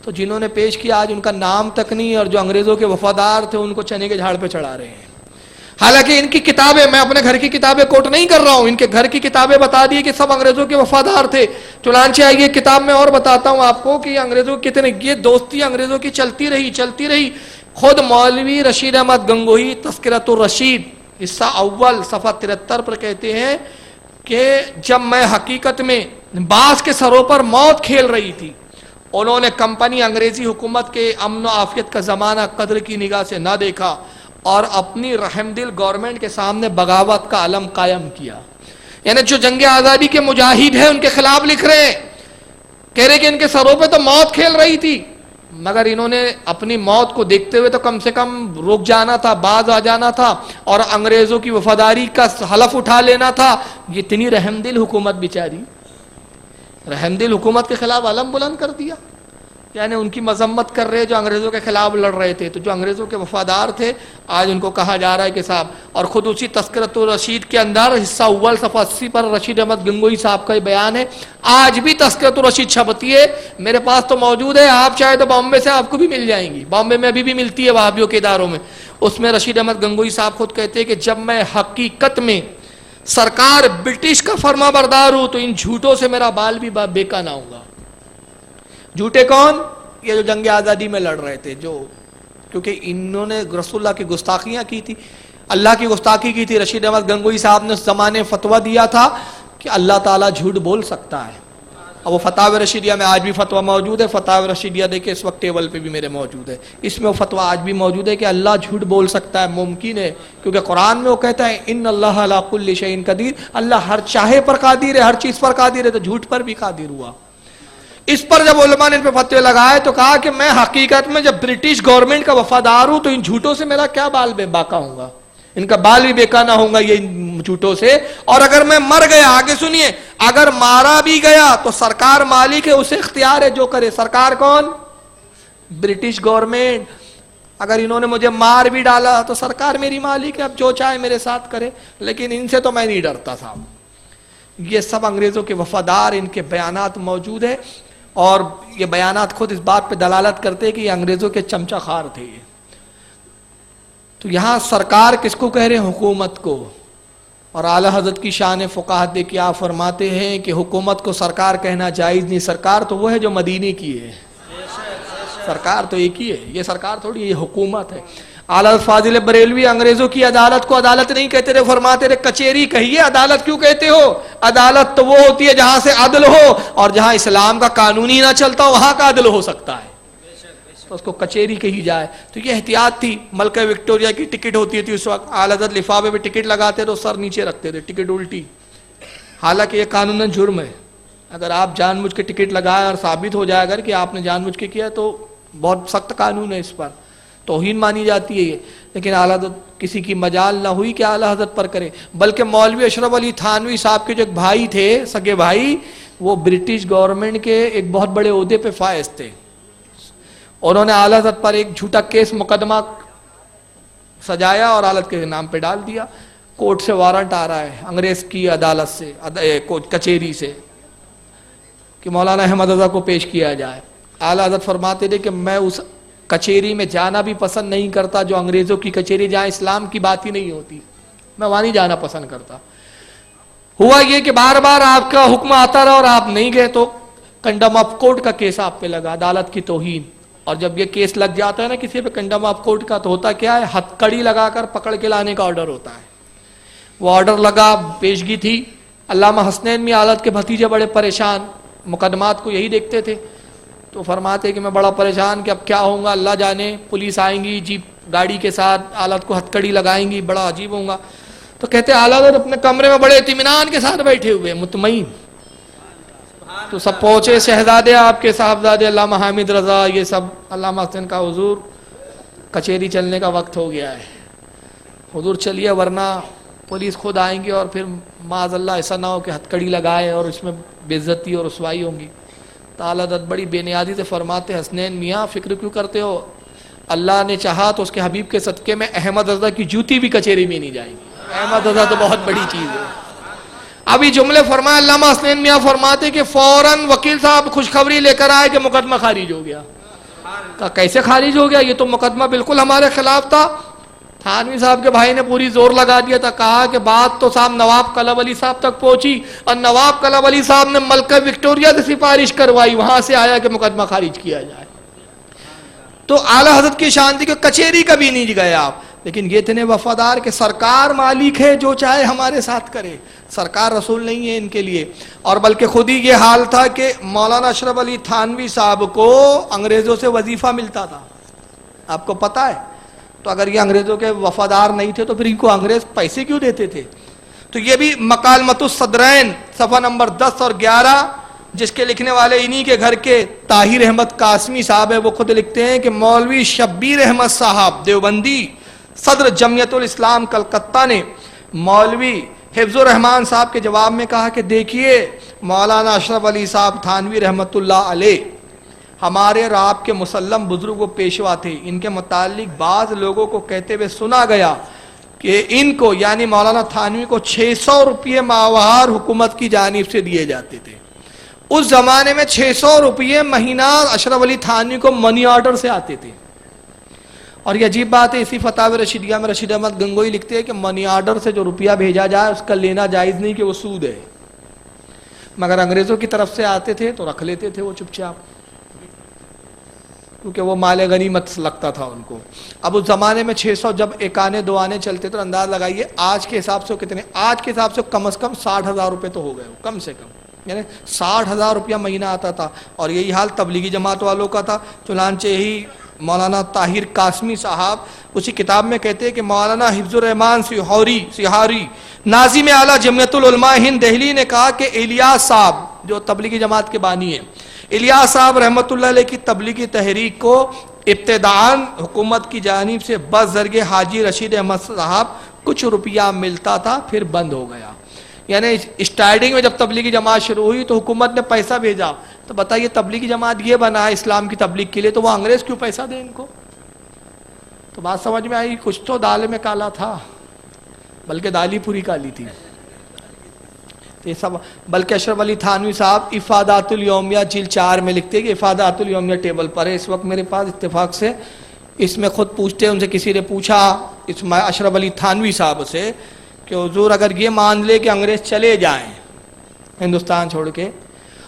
تو جنہوں نے پیش کیا آج ان کا نام تک نہیں، اور جو انگریزوں کے وفادار تھے ان کو چنے کے جھاڑ پہ چڑھا رہے ہیں۔ حالانکہ ان کی کتابیں، میں اپنے گھر کی کتابیں کوٹ نہیں کر رہا ہوں، ان کے گھر کی کتابیں بتا دی کہ سب انگریزوں کے وفادار تھے۔ چنانچہ یہ کتاب میں اور بتاتا ہوں آپ کو کہ انگریزوں کتنے، یہ دوستی انگریزوں کی چلتی رہی۔ خود مولوی رشید احمد گنگوہی تذکرۃ الرشید حصہ اول صفحہ 73 پر کہتے ہیں کہ جب میں حقیقت میں باز کے سروں پر موت کھیل رہی تھی، انہوں نے کمپنی انگریزی حکومت کے امن و عافیت کا زمانہ قدر کی نگاہ سے نہ دیکھا اور اپنی رحم دل گورنمنٹ کے سامنے بغاوت کا علم قائم کیا۔ یعنی جو جنگ آزادی کے مجاہد ہیں ان کے خلاف لکھ رہے ہیں، کہہ رہے کہ ان کے سروں پہ تو موت کھیل رہی تھی، مگر انہوں نے اپنی موت کو دیکھتے ہوئے تو کم سے کم رک جانا تھا، باز آ جانا تھا، اور انگریزوں کی وفاداری کا حلف اٹھا لینا تھا۔ یہ اتنی رحم دل حکومت بیچاری، رحم دل حکومت کے خلاف علم بلند کر دیا، یعنی ان کی مذمت کر رہے جو انگریزوں کے خلاف لڑ رہے تھے۔ تو جو انگریزوں کے وفادار تھے آج ان کو کہا جا رہا ہے کہ صاحب، اور خود اسی تذکرۃ الرشید کے اندر حصہ اول صفحہ 80 پر رشید احمد گنگوہی صاحب کا یہ بیان ہے۔ آج بھی تذکرۃ الرشید چھپتی ہے، میرے پاس تو موجود ہے، آپ چاہے تو بامبے سے آپ کو بھی مل جائیں گی، بامبے میں ابھی بھی ملتی ہے وہابیوں کے اداروں میں۔ اس میں رشید احمد گنگوہی صاحب خود کہتے ہیں کہ جب میں حقیقت میں سرکار برٹش کا فرما بردار ہوں تو ان جھوٹوں سے میرا بال بھی بیکا نہ ہوگا۔ جھوٹے کون؟ یہ جو جنگ آزادی میں لڑ رہے تھے، جو کیونکہ انہوں نے رسول اللہ کی گستاخیاں کی تھی، اللہ کی گستاخی کی تھی۔ رشید احمد گنگوہی صاحب نے اس زمانے فتویٰ دیا تھا کہ اللہ تعالیٰ جھوٹ بول سکتا ہے، اور وہ فتاوی رشیدیہ میں آج بھی فتویٰ موجود ہے۔ فتاوی رشیدیہ دیکھیں اس وقت ٹیبل پہ بھی میرے موجود ہے، اس میں وہ فتویٰ آج بھی موجود ہے کہ اللہ جھوٹ بول سکتا ہے، ممکن ہے، کیونکہ قرآن میں وہ کہتا ہے ان اللہ علی کل شیء قدیر، اللہ ہر چاہے پر قادر ہے، ہر چیز پر قادر ہے، تو جھوٹ پر بھی قادر ہوا۔ اس پر جب علماء نے ان پہ فتوے لگائے تو کہا کہ میں حقیقت میں جب برٹش گورنمنٹ کا وفادار ہوں تو ان جھوٹوں سے میرا کیا بال بے باقا ہوگا، ان کا بال بھی بیکا نہ ہوگا یہ ان جھوٹوں سے۔ اور اگر میں مر گیا، آگے سنیے، اگر مارا بھی گیا تو سرکار مالک ہے، اسے اختیار ہے جو کرے۔ سرکار کون؟ British government. اگر انہوں نے مجھے مار بھی ڈالا تو سرکار میری مالک ہے، اب جو چاہے میرے ساتھ کرے، لیکن ان سے تو میں نہیں ڈرتا صاحب۔ یہ سب انگریزوں کے وفادار، ان کے بیانات موجود ہیں، اور یہ بیانات خود اس بات پہ دلالت کرتے کہ یہ انگریزوں کے چمچہ خار تھے۔ تو یہاں سرکار کس کو کہہ رہے ہیں؟ حکومت کو۔ اور اعلیٰ حضرت کی شان فقاہت دیکھ کے آپ فرماتے ہیں کہ حکومت کو سرکار کہنا جائز نہیں، سرکار تو وہ ہے جو مدینے کی ہے، سرکار تو ایک ہی ہے، یہ سرکار تھوڑی، یہ حکومت ہے۔ اعلیٰ فاضل بریلوی انگریزوں کی عدالت کو عدالت نہیں کہتے تھے، فرماتے تھے کچہری کہیے، عدالت کیوں کہتے ہو؟ عدالت تو وہ ہوتی ہے جہاں سے عدل ہو، اور جہاں اسلام کا قانون ہی نہ چلتا وہاں کا عدل ہو سکتا ہے، تو اس کو کچہری کہی جائے۔ تو یہ احتیاط تھی۔ ملکہ وکٹوریہ کی ٹکٹ ہوتی تھی اس وقت، اعلیٰ حضرت لفافے پہ ٹکٹ لگاتے تو سر نیچے رکھتے تھے، ٹکٹ الٹی، حالانکہ یہ قانوناً جرم ہے۔ اگر آپ جان بوجھ کے ٹکٹ لگائے اور ثابت ہو جائے اگر کہ آپ نے جان بوجھ کے کیا تو بہت سخت قانون ہے، اس پر توہین مانی جاتی ہے یہ۔ لیکن اعلیٰ حضرت کسی کی مجال نہ ہوئی کہ اعلیٰ حضرت پر کرے، بلکہ مولوی اشرف علی تھانوی صاحب کے جو ایک بھائی تھے، سگے بھائی، وہ برٹش گورنمنٹ کے ایک بہت بڑے عہدے پہ فائز تھے۔ انہوں نے اعلیٰ حضرت پر ایک جھوٹا کیس مقدمہ سجایا اور اعلیٰ کے نام پہ ڈال دیا۔ کورٹ سے وارنٹ آ رہا ہے انگریز کی عدالت سے، کچہری سے، کہ مولانا احمد رضا کو پیش کیا جائے۔ اعلیٰ حضرت فرماتے تھے کہ میں اس کچہری میں جانا بھی پسند نہیں کرتا جو انگریزوں کی کچہری، جہاں اسلام کی بات ہی نہیں ہوتی، میں وہاں نہیں جانا پسند کرتا۔ ہوا یہ کہ بار بار آپ کا حکم آتا رہا اور آپ نہیں گئے، تو کنڈم آف کورٹ کا کیس آپ پہ لگا، عدالت کی توہین۔ اور جب یہ کیس لگ جاتا ہے نا کسی پہ کنڈم آف کورٹ کا، تو ہوتا کیا ہے؟ ہتھ کڑی لگا کر پکڑ کے لانے کا آرڈر ہوتا ہے۔ وہ آرڈر لگا، پیشگی تھی۔ علامہ حسنین بھی عالت کے بھتیجے بڑے پریشان، مقدمات کو یہی دیکھتے تھے، تو فرماتے کہ میں بڑا پریشان کہ اب کیا ہوگا، اللہ جانے، پولیس آئیں گی جیپ گاڑی کے ساتھ، عالت کو ہتھ کڑی لگائیں گی، بڑا عجیب ہوگا۔ تو کہتے اعلیٰ حضرت اپنے کمرے میں بڑے اطمینان کے ساتھ بیٹھے ہوئے، مطمئن، تو سب پہنچے شہزادے آپ کے صاحبزادے علامہ حامد رضا، یہ سب علامہ حسین کا حضور کچہری چلنے کا وقت ہو گیا ہے، حضور چلیے ورنہ پولیس خود آئیں گے اور پھر معاذ اللہ ایسا نہ ہو کہ ہتھ کڑی لگائے اور اس میں بے عزتی اور رسوائی ہوں گی۔ تعالی حضرت بڑی بے نیازی سے فرماتے، حسنین میاں فکر کیوں کرتے ہو، اللہ نے چاہا تو اس کے حبیب کے صدقے میں احمد رضا کی جوتی بھی کچہری میں نہیں جائے گی، احمد رضا تو بہت بڑی چیز ہے۔ ابھی جملے فرمائے علامہ حسنین میاں فرماتے کہ فوراً وکیل صاحب خوشخبری لے کر آئے کہ مقدمہ خارج ہو گیا۔ کہا کیسے خارج ہو گیا، یہ تو مقدمہ بالکل ہمارے خلاف تھا۔ تھانوی صاحب کے بھائی نے پوری زور لگا دیا تھا، کہا کہ بات تو صاحب نواب کلب علی صاحب تک پہنچی اور نواب کلب علی صاحب نے ملکہ وکٹوریہ سے سفارش کروائی، وہاں سے آیا کہ مقدمہ خارج کیا جائے۔ تو اعلیٰ حضرت کی شان تھی کہ کچہری کبھی نہیں گئے آپ، لیکن یہ اتنے وفادار کہ سرکار مالک ہے، جو چاہے ہمارے ساتھ کرے، سرکار رسول نہیں ہے ان کے لیے۔ اور بلکہ خود ہی یہ حال تھا کہ مولانا اشرف علی تھانوی صاحب کو انگریزوں سے وظیفہ ملتا تھا، آپ کو پتہ ہے؟ تو اگر یہ انگریزوں کے وفادار نہیں تھے تو پھر ان کو انگریز پیسے کیوں دیتے تھے؟ تو یہ بھی مکالمۃ الصدرین صفحہ نمبر 10 اور 11، جس کے لکھنے والے انہی کے گھر کے طاہر احمد قاسمی صاحب ہے، وہ خود لکھتے ہیں کہ مولوی شبیر احمد صاحب دیوبندی صدر جمعیت الاسلام کلکتہ نے مولوی حفظ الرحمان صاحب کے جواب میں کہا کہ دیکھیے مولانا اشرف علی صاحب تھانوی رحمۃ اللہ علیہ ہمارے اور آپ کے مسلم بزرگ و پیشوا تھے، ان کے متعلق بعض لوگوں کو کہتے ہوئے سنا گیا کہ ان کو یعنی مولانا تھانوی کو 600 روپے ماہوار حکومت کی جانب سے دیے جاتے تھے۔ اس زمانے میں 600 روپے مہینہ اشرف علی تھانوی کو منی آرڈر سے آتے تھے۔ اور یہ عجیب بات ہے، اسی فتاوی رشیدیہ میں رشید احمد گنگوئی لکھتے ہیں کہ منی آرڈر سے جو روپیہ بھیجا جائے اس کا لینا جائز نہیں کہ وہ سود ہے، مگر انگریزوں کی طرف سے آتے تھے تو رکھ لیتے تھے وہ چپ چاپ، کیونکہ وہ مال غنیمت لگتا تھا ان کو۔ اب اس زمانے میں 600 جب ایک آنے دو آنے چلتے تو انداز لگائیے آج کے حساب سے کتنے، آج کے حساب سے کم از کم 60,000 روپے تو ہو گئے، کم سے کم یعنی 60,000 روپیہ مہینہ آتا تھا۔ اور یہی حال تبلیغی جماعت والوں کا تھا، چنانچہ یہی مولانا طاہر قاسمی صاحب اسی کتاب میں کہتے ہیں کہ مولانا حفظ الرحمان سہاری ناظم اعلیٰ جمعیت العلماء ہند دہلی نے کہا کہ الیاس صاحب جو تبلیغی جماعت کے بانی ہیں، الیاس صاحب رحمۃ اللہ علیہ کی تبلیغی تحریک کو ابتداءً حکومت کی جانب سے بس ذریعے حاجی رشید احمد صاحب کچھ روپیہ ملتا تھا، پھر بند ہو گیا۔ یعنی اسٹارٹنگ میں جب تبلیغی جماعت شروع ہوئی تو حکومت نے پیسہ بھیجا، تو بتائیے تبلیغی جماعت یہ بنا ہے اسلام کی تبلیغ کے لیے، تو وہ انگریز کیوں پیسہ دیں ان کو؟ تو بات سمجھ میں آئی، کچھ تو دال میں کالا تھا، بلکہ دال ہی پوری کالی تھی یہ سب۔ بلکہ اشرف علی تھانوی صاحب افادات الیومیہ جلد 4 میں لکھتے ہیں کہ افادات الیومیہ ٹیبل پر ہے اس وقت میرے پاس اتفاق سے، اس میں خود پوچھتے ہیں، ان سے کسی نے پوچھا اشرف علی تھانوی صاحب سے کہ حضور اگر یہ مان لے کہ انگریز چلے جائیں ہندوستان چھوڑ کے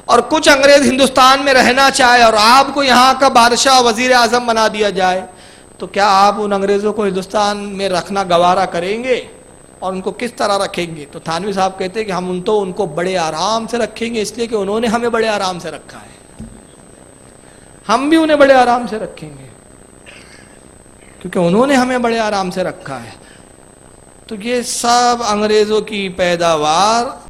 اور کچھ انگریز ہندوستان میں رہنا چاہے اور آپ کو یہاں کا بادشاہ وزیر اعظم بنا دیا جائے، تو کیا آپ ان انگریزوں کو ہندوستان میں رکھنا گوارا کریں گے اور ان کو کس طرح رکھیں گے؟ تو تھانوی صاحب کہتے ہیں کہ ہم ان کو بڑے آرام سے رکھیں گے، اس لیے کہ انہوں نے ہمیں بڑے آرام سے رکھا ہے، ہم بھی انہیں بڑے آرام سے رکھیں گے کیونکہ انہوں نے ہمیں بڑے آرام سے رکھا ہے۔ تو یہ سب انگریزوں کی پیداوار